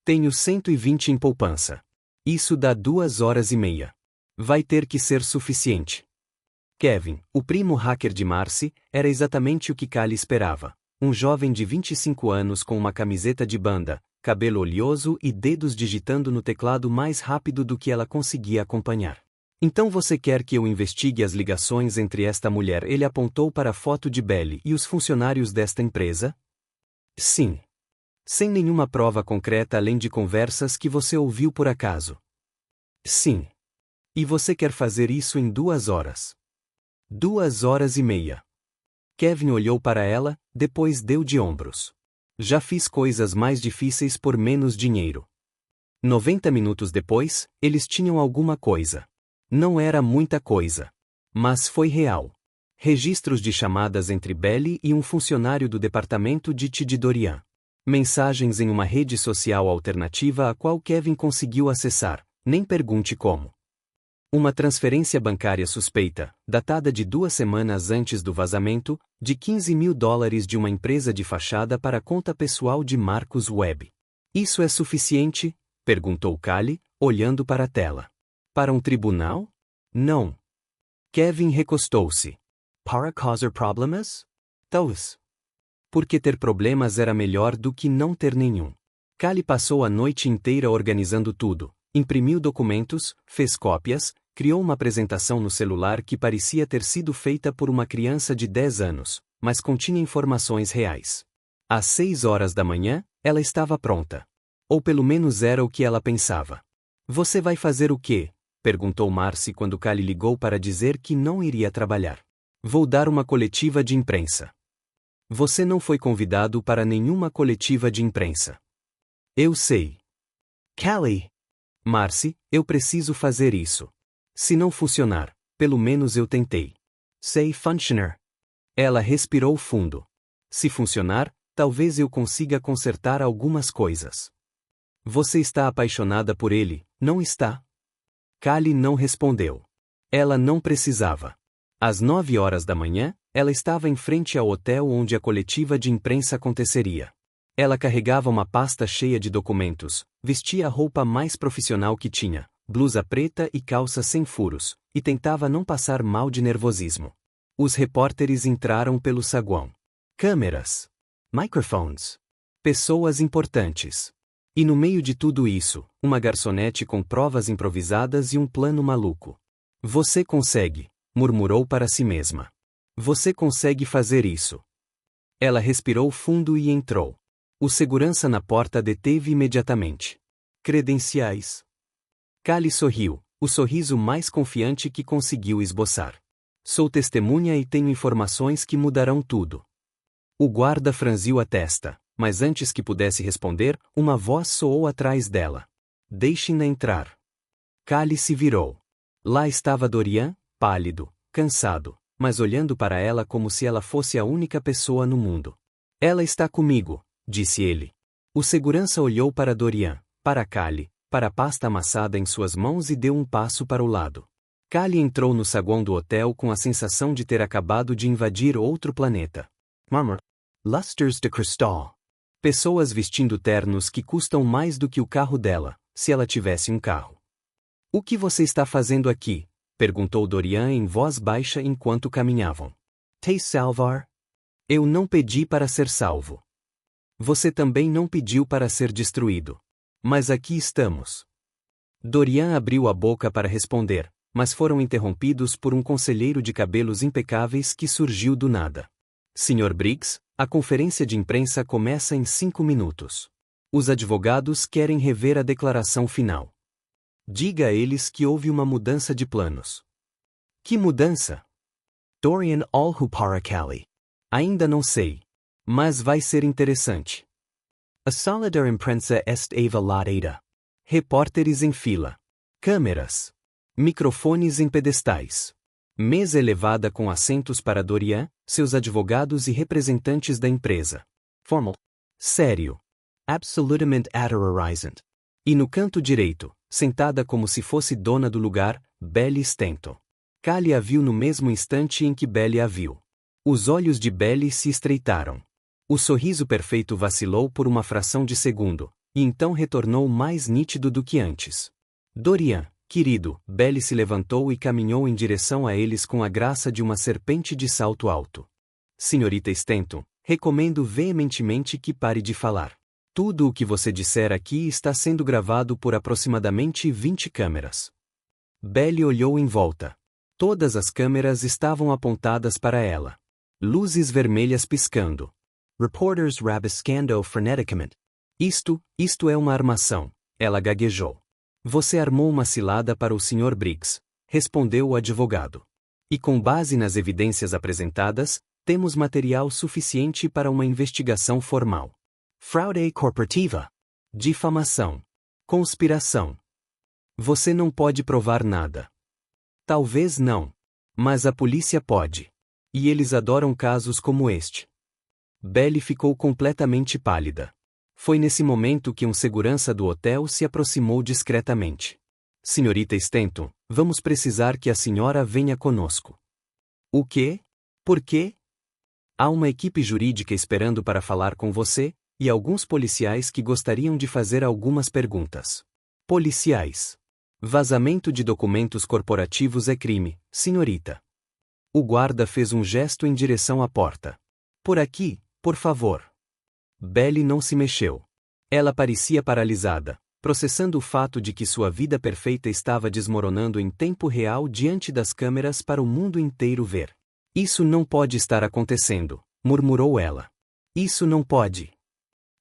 Tenho 120 em poupança. Isso dá 2 horas e meia. Vai ter que ser suficiente. Kevin, o primo hacker de Marcy, era exatamente o que Callie esperava. Um jovem de 25 anos com uma camiseta de banda, cabelo oleoso e dedos digitando no teclado mais rápido do que ela conseguia acompanhar. Então você quer que eu investigue as ligações entre esta mulher? Ele apontou para a foto de Belly e os funcionários desta empresa? Sim. Sem nenhuma prova concreta além de conversas que você ouviu por acaso? Sim. E você quer fazer isso em 2 horas? 2 horas e meia. Kevin olhou para ela, depois deu de ombros. Já fiz coisas mais difíceis por menos dinheiro. 90 minutos depois, eles tinham alguma coisa. Não era muita coisa. Mas foi real. Registros de chamadas entre Belly e um funcionário do departamento de TI de Dorian. Mensagens em uma rede social alternativa a qual Kevin conseguiu acessar, nem pergunte como. Uma transferência bancária suspeita, datada de 2 semanas antes do vazamento, de $15 mil de uma empresa de fachada para a conta pessoal de Marcus Webb. Isso é suficiente? Perguntou Callie, olhando para a tela. Para um tribunal? Não. Kevin recostou-se. Para causar problemas? Talvez. Porque ter problemas era melhor do que não ter nenhum. Callie passou a noite inteira organizando tudo, imprimiu documentos, fez cópias, criou uma apresentação no celular que parecia ter sido feita por uma criança de 10 anos, mas continha informações reais. Às 6 horas da manhã, ela estava pronta. Ou pelo menos era o que ela pensava. Você vai fazer o quê? Perguntou Marcy quando Callie ligou para dizer que não iria trabalhar. Vou dar uma coletiva de imprensa. Você não foi convidado para nenhuma coletiva de imprensa. Eu sei. Callie. Marcy, eu preciso fazer isso. Se não funcionar, pelo menos eu tentei. Say funcionar. Ela respirou fundo. Se funcionar, talvez eu consiga consertar algumas coisas. Você está apaixonada por ele, não está? Callie não respondeu. Ela não precisava. Às 9 horas da manhã, ela estava em frente ao hotel onde a coletiva de imprensa aconteceria. Ela carregava uma pasta cheia de documentos, vestia a roupa mais profissional que tinha, blusa preta e calça sem furos, e tentava não passar mal de nervosismo. Os repórteres entraram pelo saguão. Câmeras. Microphones. Pessoas importantes. E no meio de tudo isso, uma garçonete com provas improvisadas e um plano maluco. Você consegue, murmurou para si mesma. Você consegue fazer isso. Ela respirou fundo e entrou. O segurança na porta deteve imediatamente. Credenciais. Callie sorriu, o sorriso mais confiante que conseguiu esboçar. Sou testemunha e tenho informações que mudarão tudo. O guarda franziu a testa, mas antes que pudesse responder, uma voz soou atrás dela. Deixem-na entrar. Callie se virou. Lá estava Dorian, pálido, cansado, mas olhando para ela como se ela fosse a única pessoa no mundo. Ela está comigo, disse ele. O segurança olhou para Dorian, para Callie, para a pasta amassada em suas mãos e deu um passo para o lado. Callie entrou no saguão do hotel com a sensação de ter acabado de invadir outro planeta. Mama. Lustres de cristal. Pessoas vestindo ternos que custam mais do que o carro dela, se ela tivesse um carro. O que você está fazendo aqui? Perguntou Dorian em voz baixa enquanto caminhavam. Te salvar? Eu não pedi para ser salvo. Você também não pediu para ser destruído. Mas aqui estamos. Dorian abriu a boca para responder, mas foram interrompidos por um conselheiro de cabelos impecáveis que surgiu do nada. Sr. Briggs, a conferência de imprensa começa em 5 minutos. Os advogados querem rever a declaração final. Diga a eles que houve uma mudança de planos. Que mudança? Dorian olhou para Callie. Ainda não sei. Mas vai ser interessante. A sala da imprensa estava lotada. Repórteres em fila. Câmeras. Microfones em pedestais. Mesa elevada com assentos para Dorian, seus advogados e representantes da empresa. Formal. Sério. Absolutamente aterrorizant. E no canto direito, sentada como se fosse dona do lugar, Belly Stanton. Callie a viu no mesmo instante em que Belly a viu. Os olhos de Belly se estreitaram. O sorriso perfeito vacilou por uma fração de segundo, e então retornou mais nítido do que antes. Dorian, querido, Belly se levantou e caminhou em direção a eles com a graça de uma serpente de salto alto. Senhorita Stanton, recomendo veementemente que pare de falar. Tudo o que você disser aqui está sendo gravado por aproximadamente 20 câmeras. Belly olhou em volta. Todas as câmeras estavam apontadas para ela. Luzes vermelhas piscando. Reporters rabiscando freneticamente. Isto é uma armação, ela gaguejou. Você armou uma cilada para o Sr. Briggs, respondeu o advogado. E com base nas evidências apresentadas, temos material suficiente para uma investigação formal. Fraude corporativa. Difamação. Conspiração. Você não pode provar nada. Talvez não. Mas a polícia pode. E eles adoram casos como este. Belly ficou completamente pálida. Foi nesse momento que um segurança do hotel se aproximou discretamente. Senhorita Stanton, vamos precisar que a senhora venha conosco. O quê? Por quê? Há uma equipe jurídica esperando para falar com você, e alguns policiais que gostariam de fazer algumas perguntas. Policiais. Vazamento de documentos corporativos é crime, senhorita. O guarda fez um gesto em direção à porta. Por aqui, por favor. Belly não se mexeu. Ela parecia paralisada, processando o fato de que sua vida perfeita estava desmoronando em tempo real diante das câmeras para o mundo inteiro ver. Isso não pode estar acontecendo, murmurou ela. Isso não pode.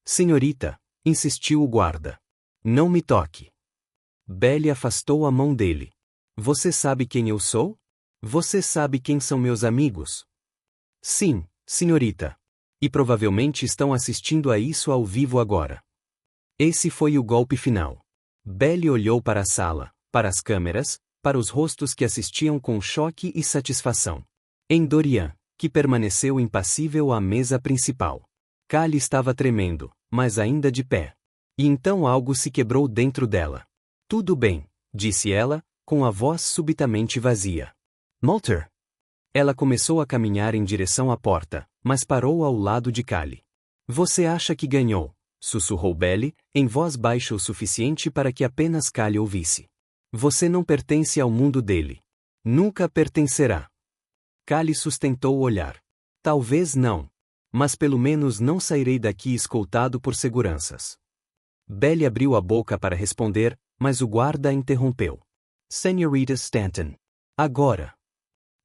Senhorita, insistiu o guarda. Não me toque. Belly afastou a mão dele. Você sabe quem eu sou? Você sabe quem são meus amigos? Sim, senhorita. E provavelmente estão assistindo a isso ao vivo agora. Esse foi o golpe final. Belly olhou para a sala, para as câmeras, para os rostos que assistiam com choque e satisfação. Em Dorian, que permaneceu impassível à mesa principal. Callie estava tremendo, mas ainda de pé. E então algo se quebrou dentro dela. Tudo bem, disse ela, com a voz subitamente vazia. Multer. Ela começou a caminhar em direção à porta, mas parou ao lado de Callie. Você acha que ganhou? Sussurrou Belly, em voz baixa o suficiente para que apenas Callie ouvisse. Você não pertence ao mundo dele. Nunca pertencerá. Callie sustentou o olhar. Talvez não. Mas pelo menos não sairei daqui escoltado por seguranças. Belly abriu a boca para responder, mas o guarda a interrompeu. Senhorita Stanton. Agora.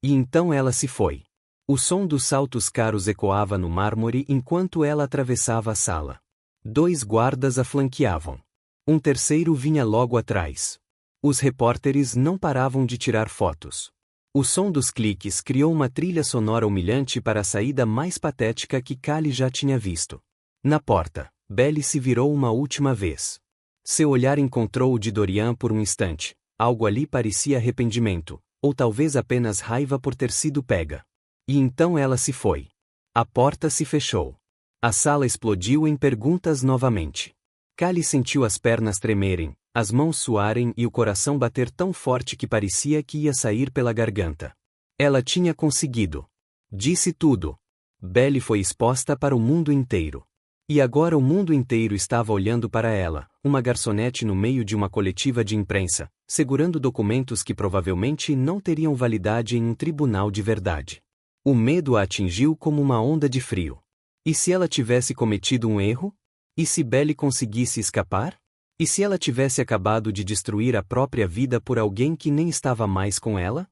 E então ela se foi. O som dos saltos caros ecoava no mármore enquanto ela atravessava a sala. 2 guardas a flanqueavam. Um terceiro vinha logo atrás. Os repórteres não paravam de tirar fotos. O som dos cliques criou uma trilha sonora humilhante para a saída mais patética que Callie já tinha visto. Na porta, Belly se virou uma última vez. Seu olhar encontrou o de Dorian por um instante. Algo ali parecia arrependimento, ou talvez apenas raiva por ter sido pega. E então ela se foi. A porta se fechou. A sala explodiu em perguntas novamente. Callie sentiu as pernas tremerem, as mãos suarem e o coração bater tão forte que parecia que ia sair pela garganta. Ela tinha conseguido. Disse tudo. Belly foi exposta para o mundo inteiro. E agora o mundo inteiro estava olhando para ela, uma garçonete no meio de uma coletiva de imprensa, segurando documentos que provavelmente não teriam validade em um tribunal de verdade. O medo a atingiu como uma onda de frio. E se ela tivesse cometido um erro? E se Belly conseguisse escapar? E se ela tivesse acabado de destruir a própria vida por alguém que nem estava mais com ela?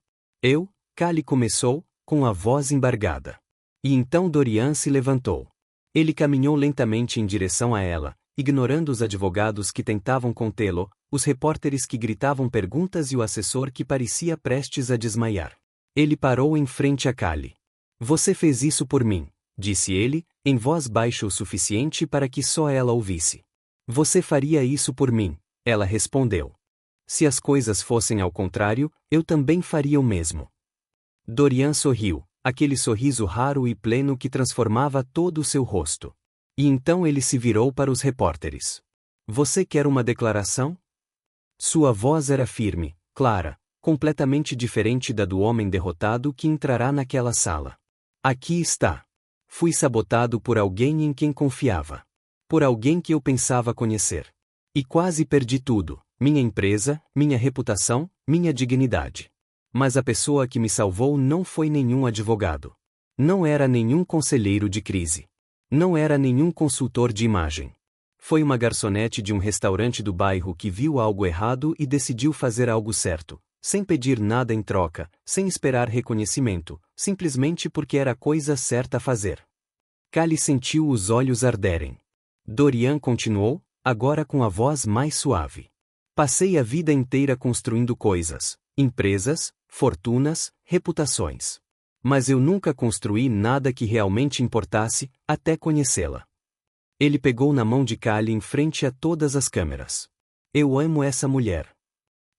Callie começou, com a voz embargada. E então Dorian se levantou. Ele caminhou lentamente em direção a ela, ignorando os advogados que tentavam contê-lo, os repórteres que gritavam perguntas e o assessor que parecia prestes a desmaiar. Ele parou em frente a Callie. Você fez isso por mim, disse ele, em voz baixa o suficiente para que só ela ouvisse. Você faria isso por mim, ela respondeu. Se as coisas fossem ao contrário, eu também faria o mesmo. Dorian sorriu, aquele sorriso raro e pleno que transformava todo o seu rosto. E então ele se virou para os repórteres. Você quer uma declaração? Sua voz era firme, clara, completamente diferente da do homem derrotado que entrará naquela sala. Aqui está. Fui sabotado por alguém em quem confiava. Por alguém que eu pensava conhecer. E quase perdi tudo: minha empresa, minha reputação, minha dignidade. Mas a pessoa que me salvou não foi nenhum advogado. Não era nenhum conselheiro de crise. Não era nenhum consultor de imagem. Foi uma garçonete de um restaurante do bairro que viu algo errado e decidiu fazer algo certo, sem pedir nada em troca, sem esperar reconhecimento, simplesmente porque era a coisa certa a fazer. Callie sentiu os olhos arderem. Dorian continuou, agora com a voz mais suave. Passei a vida inteira construindo coisas, empresas, fortunas, reputações. Mas eu nunca construí nada que realmente importasse, até conhecê-la. Ele pegou na mão de Callie em frente a todas as câmeras. Eu amo essa mulher.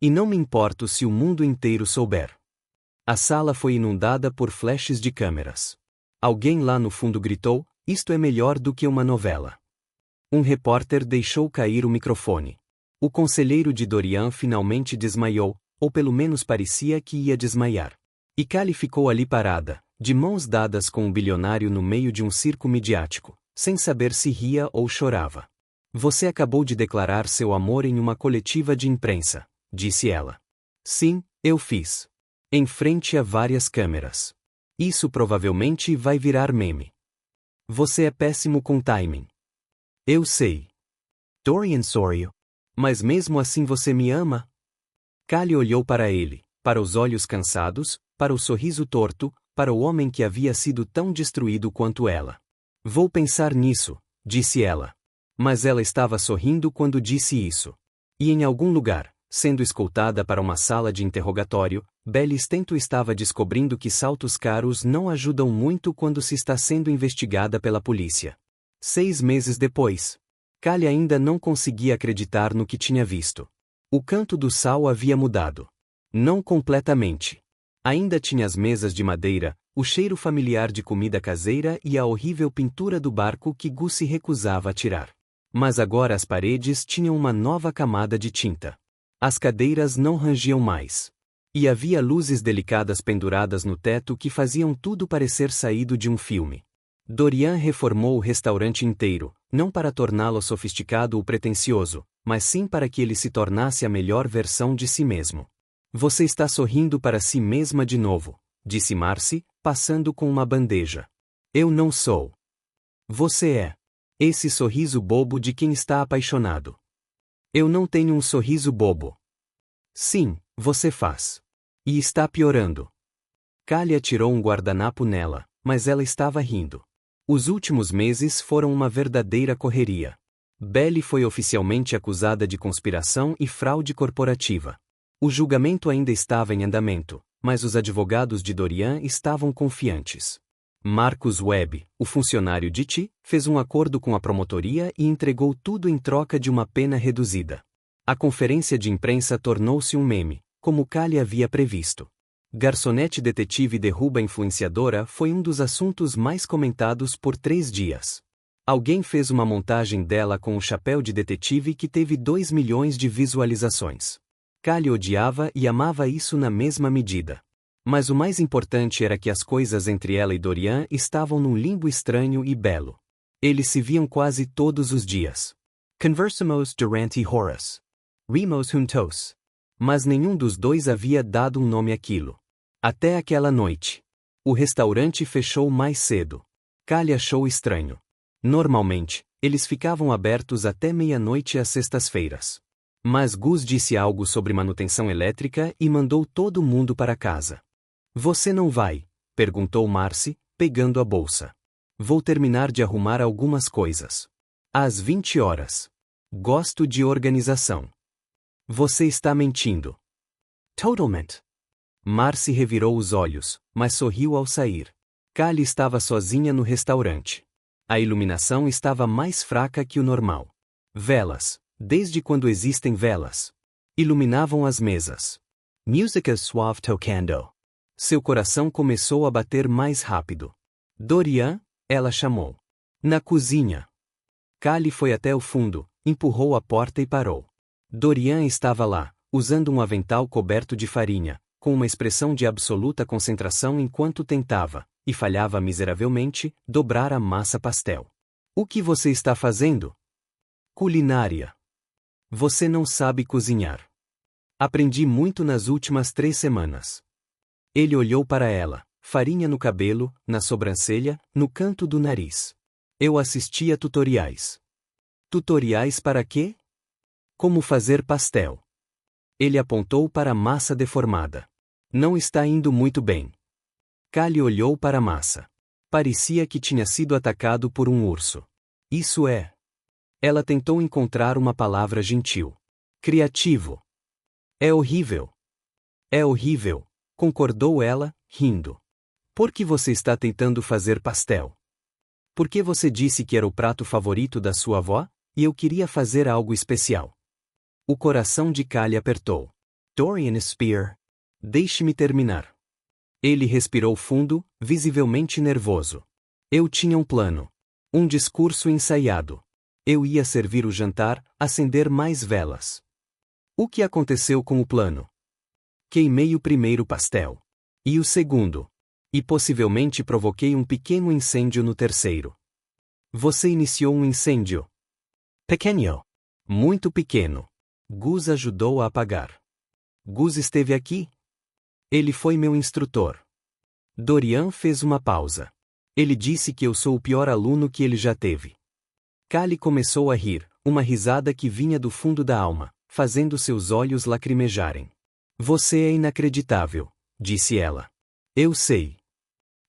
E não me importo se o mundo inteiro souber. A sala foi inundada por flashes de câmeras. Alguém lá no fundo gritou: isto é melhor do que uma novela. Um repórter deixou cair o microfone. O conselheiro de Dorian finalmente desmaiou, ou pelo menos parecia que ia desmaiar. E Callie ficou ali parada, de mãos dadas com o bilionário no meio de um circo midiático, sem saber se ria ou chorava. Você acabou de declarar seu amor em uma coletiva de imprensa, disse ela. Sim, eu fiz. Em frente a várias câmeras. Isso provavelmente vai virar meme. Você é péssimo com timing. Eu sei. Dorian sorriu. Mas mesmo assim você me ama? Callie olhou para ele, para os olhos cansados, para o sorriso torto, para o homem que havia sido tão destruído quanto ela. Vou pensar nisso, disse ela. Mas ela estava sorrindo quando disse isso. E em algum lugar, sendo escoltada para uma sala de interrogatório, Belly Stento estava descobrindo que saltos caros não ajudam muito quando se está sendo investigada pela polícia. 6 meses depois, Callie ainda não conseguia acreditar no que tinha visto. O canto do sal havia mudado. Não completamente. Ainda tinha as mesas de madeira, o cheiro familiar de comida caseira e a horrível pintura do barco que Gus se recusava a tirar. Mas agora as paredes tinham uma nova camada de tinta. As cadeiras não rangiam mais. E havia luzes delicadas penduradas no teto que faziam tudo parecer saído de um filme. Dorian reformou o restaurante inteiro, não para torná-lo sofisticado ou pretensioso, mas sim para que ele se tornasse a melhor versão de si mesmo. Você está sorrindo para si mesma de novo, disse Marcy, passando com uma bandeja. Eu não sou. Você é. Esse sorriso bobo de quem está apaixonado. Eu não tenho um sorriso bobo. Sim, você faz. E está piorando. Callie atirou um guardanapo nela, mas ela estava rindo. Os últimos meses foram uma verdadeira correria. Belly foi oficialmente acusada de conspiração e fraude corporativa. O julgamento ainda estava em andamento, mas os advogados de Dorian estavam confiantes. Marcus Webb, o funcionário de T, fez um acordo com a promotoria e entregou tudo em troca de uma pena reduzida. A conferência de imprensa tornou-se um meme, como Callie havia previsto. Garçonete detetive derruba influenciadora foi um dos assuntos mais comentados por 3 dias. Alguém fez uma montagem dela com o chapéu de detetive que teve 2 milhões de visualizações. Callie odiava e amava isso na mesma medida. Mas o mais importante era que as coisas entre ela e Dorian estavam num limbo estranho e belo. Eles se viam quase todos os dias. Conversamos durante horas. Rimos juntos. Mas nenhum dos dois havia dado um nome àquilo. Até aquela noite. O restaurante fechou mais cedo. Callie achou estranho. Normalmente, eles ficavam abertos até meia-noite às sextas-feiras. Mas Gus disse algo sobre manutenção elétrica e mandou todo mundo para casa. Você não vai? Perguntou Marcy, pegando a bolsa. Vou terminar de arrumar algumas coisas. Às 20 horas. Gosto de organização. Você está mentindo. Totalmente. Marcy revirou os olhos, mas sorriu ao sair. Callie estava sozinha no restaurante. A iluminação estava mais fraca que o normal. Velas, desde quando existem velas, iluminavam as mesas. Música suave tocando. Seu coração começou a bater mais rápido. Dorian, ela chamou. Na cozinha. Callie foi até o fundo, empurrou a porta e parou. Dorian estava lá, usando um avental coberto de farinha, com uma expressão de absoluta concentração enquanto tentava, e falhava miseravelmente, dobrar a massa pastel. O que você está fazendo? Culinária. Você não sabe cozinhar. Aprendi muito nas últimas 3 semanas. Ele olhou para ela, farinha no cabelo, na sobrancelha, no canto do nariz. Eu assisti a tutoriais. Tutoriais para quê? Como fazer pastel. Ele apontou para a massa deformada. Não está indo muito bem. Callie olhou para a massa. Parecia que tinha sido atacado por um urso. Isso é. Ela tentou encontrar uma palavra gentil. Criativo. É horrível. É horrível, concordou ela, rindo. Por que você está tentando fazer pastel? Por que você disse que era o prato favorito da sua avó, e eu queria fazer algo especial? O coração de Callie apertou. Dorian Spear. Deixe-me terminar. Ele respirou fundo, visivelmente nervoso. Eu tinha um plano. Um discurso ensaiado. Eu ia servir o jantar, acender mais velas. O que aconteceu com o plano? Queimei o primeiro pastel. E o segundo. E possivelmente provoquei um pequeno incêndio no terceiro. Você iniciou um incêndio. Pequeno. Muito pequeno. Gus ajudou a apagar. Gus esteve aqui? Ele foi meu instrutor. Dorian fez uma pausa. Ele disse que eu sou o pior aluno que ele já teve. Callie começou a rir, uma risada que vinha do fundo da alma, fazendo seus olhos lacrimejarem. Você é inacreditável, disse ela. Eu sei.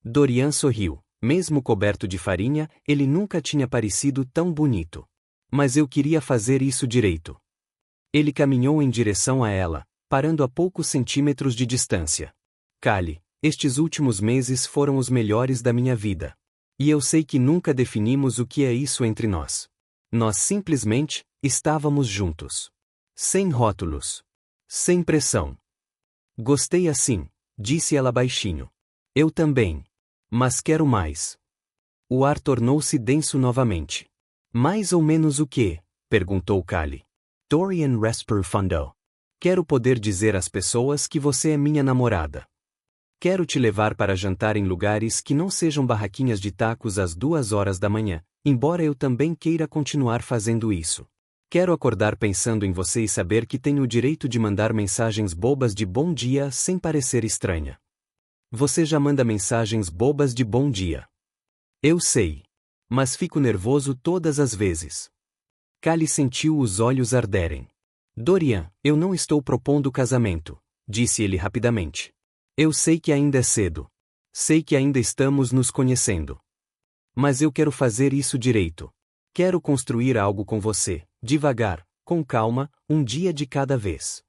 Dorian sorriu. Mesmo coberto de farinha, ele nunca tinha parecido tão bonito. Mas eu queria fazer isso direito. Ele caminhou em direção a ela, parando a poucos centímetros de distância. Callie, estes últimos meses foram os melhores da minha vida. E eu sei que nunca definimos o que é isso entre nós. Nós simplesmente estávamos juntos. Sem rótulos. Sem pressão. Gostei assim, disse ela baixinho. Eu também. Mas quero mais. O ar tornou-se denso novamente. Mais ou menos o quê? Perguntou Callie. Dorian respirou fundo. Quero poder dizer às pessoas que você é minha namorada. Quero te levar para jantar em lugares que não sejam barraquinhas de tacos às 2 horas da manhã, embora eu também queira continuar fazendo isso. Quero acordar pensando em você e saber que tenho o direito de mandar mensagens bobas de bom dia sem parecer estranha. Você já manda mensagens bobas de bom dia. Eu sei. Mas fico nervoso todas as vezes. Callie sentiu os olhos arderem. Dorian, eu não estou propondo casamento, disse ele rapidamente. Eu sei que ainda é cedo. Sei que ainda estamos nos conhecendo. Mas eu quero fazer isso direito. Quero construir algo com você, devagar, com calma, um dia de cada vez.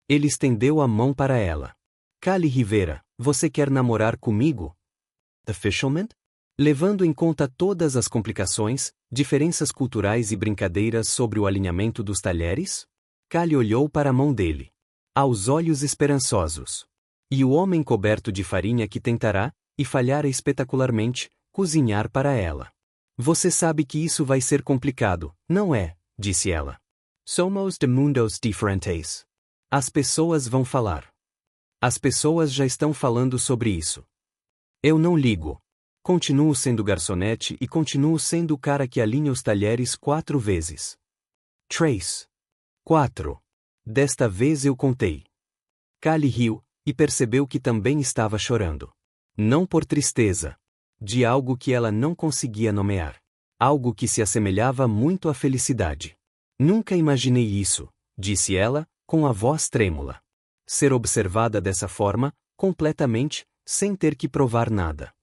Ele estendeu a mão para ela. Callie Rivera, você quer namorar comigo? The Fisherman? Levando em conta todas as complicações, diferenças culturais e brincadeiras sobre o alinhamento dos talheres? Callie olhou para a mão dele. Aos olhos esperançosos. E o homem coberto de farinha que tentará, e falhara espetacularmente, cozinhar para ela. Você sabe que isso vai ser complicado, não é? Disse ela. Somos de mundos diferentes. As pessoas vão falar. As pessoas já estão falando sobre isso. Eu não ligo. Continuo sendo garçonete e continuo sendo o cara que alinha os talheres 4 vezes. 3. 4. Desta vez eu contei. Callie riu, e percebeu que também estava chorando. Não por tristeza. De algo que ela não conseguia nomear. Algo que se assemelhava muito à felicidade. Nunca imaginei isso, disse ela, com a voz trêmula. Ser observada dessa forma, completamente, sem ter que provar nada.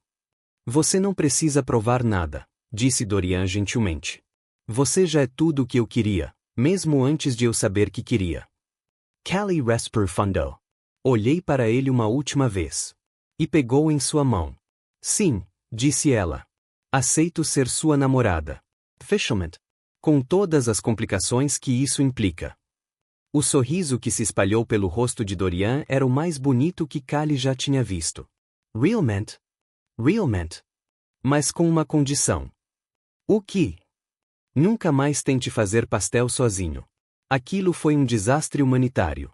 Você não precisa provar nada, disse Dorian gentilmente. Você já é tudo o que eu queria, mesmo antes de eu saber que queria. Callie respirou fundo. Olhei para ele uma última vez. E pegou em sua mão. Sim, disse ela. Aceito ser sua namorada. Fisherman. Com todas as complicações que isso implica. O sorriso que se espalhou pelo rosto de Dorian era o mais bonito que Callie já tinha visto. Realmente? Realmente? Mas com uma condição. O que? Nunca mais tente fazer pastel sozinho. Aquilo foi um desastre humanitário.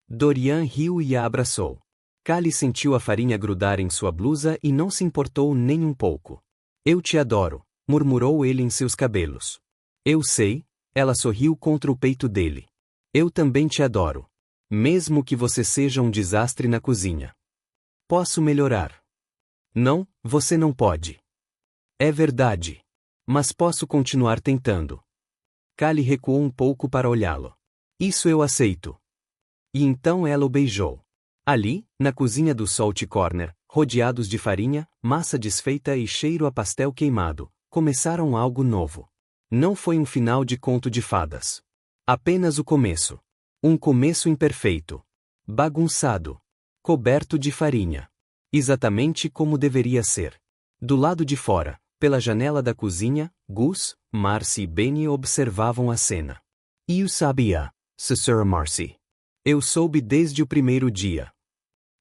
Dorian riu e a abraçou. Callie sentiu a farinha grudar em sua blusa e não se importou nem um pouco. Eu te adoro, murmurou ele em seus cabelos. Eu sei, ela sorriu contra o peito dele. Eu também te adoro. Mesmo que você seja um desastre na cozinha. Posso melhorar. Não, você não pode. É verdade. Mas posso continuar tentando. Callie recuou um pouco para olhá-lo. Isso eu aceito. E então ela o beijou. Ali, na cozinha do Salt Corner, rodeados de farinha, massa desfeita e cheiro a pastel queimado, começaram algo novo. Não foi um final de conto de fadas. Apenas o começo. Um começo imperfeito. Bagunçado. Coberto de farinha. Exatamente como deveria ser. Do lado de fora, pela janela da cozinha, Gus, Marcy e Benny observavam a cena. Eu sabia, Sra. Marcy. Eu soube desde o primeiro dia.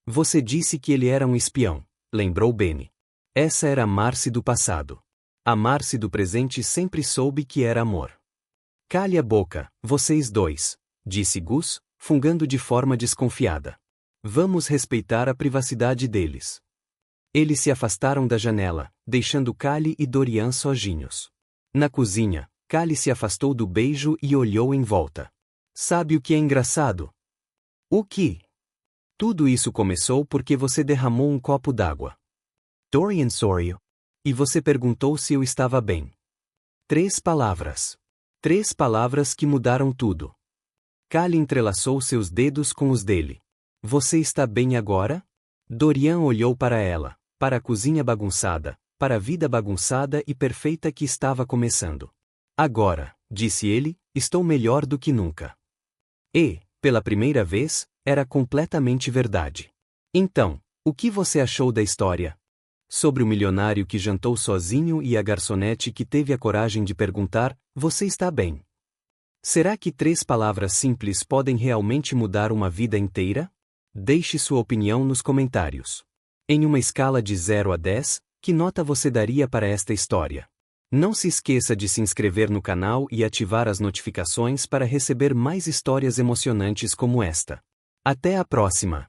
Você disse que ele era um espião, lembrou Benny. Essa era a Marcy do passado. A Marcy do presente sempre soube que era amor. Cale a boca, vocês dois, disse Gus, fungando de forma desconfiada. Vamos respeitar a privacidade deles. Eles se afastaram da janela, deixando Callie e Dorian sozinhos. Na cozinha, Callie se afastou do beijo e olhou em volta. Sabe o que é engraçado? O que? Tudo isso começou porque você derramou um copo d'água. Dorian sorriu. E você perguntou se eu estava bem. 3 palavras. 3 palavras que mudaram tudo. Callie entrelaçou seus dedos com os dele. Você está bem agora? Dorian olhou para ela, para a cozinha bagunçada, para a vida bagunçada e perfeita que estava começando. Agora, disse ele, estou melhor do que nunca. E, pela primeira vez, era completamente verdade. Então, o que você achou da história? Sobre o milionário que jantou sozinho e a garçonete que teve a coragem de perguntar, você está bem? Será que 3 palavras simples podem realmente mudar uma vida inteira? Deixe sua opinião nos comentários. Em uma escala de 0 a 10, que nota você daria para esta história? Não se esqueça de se inscrever no canal e ativar as notificações para receber mais histórias emocionantes como esta. Até a próxima!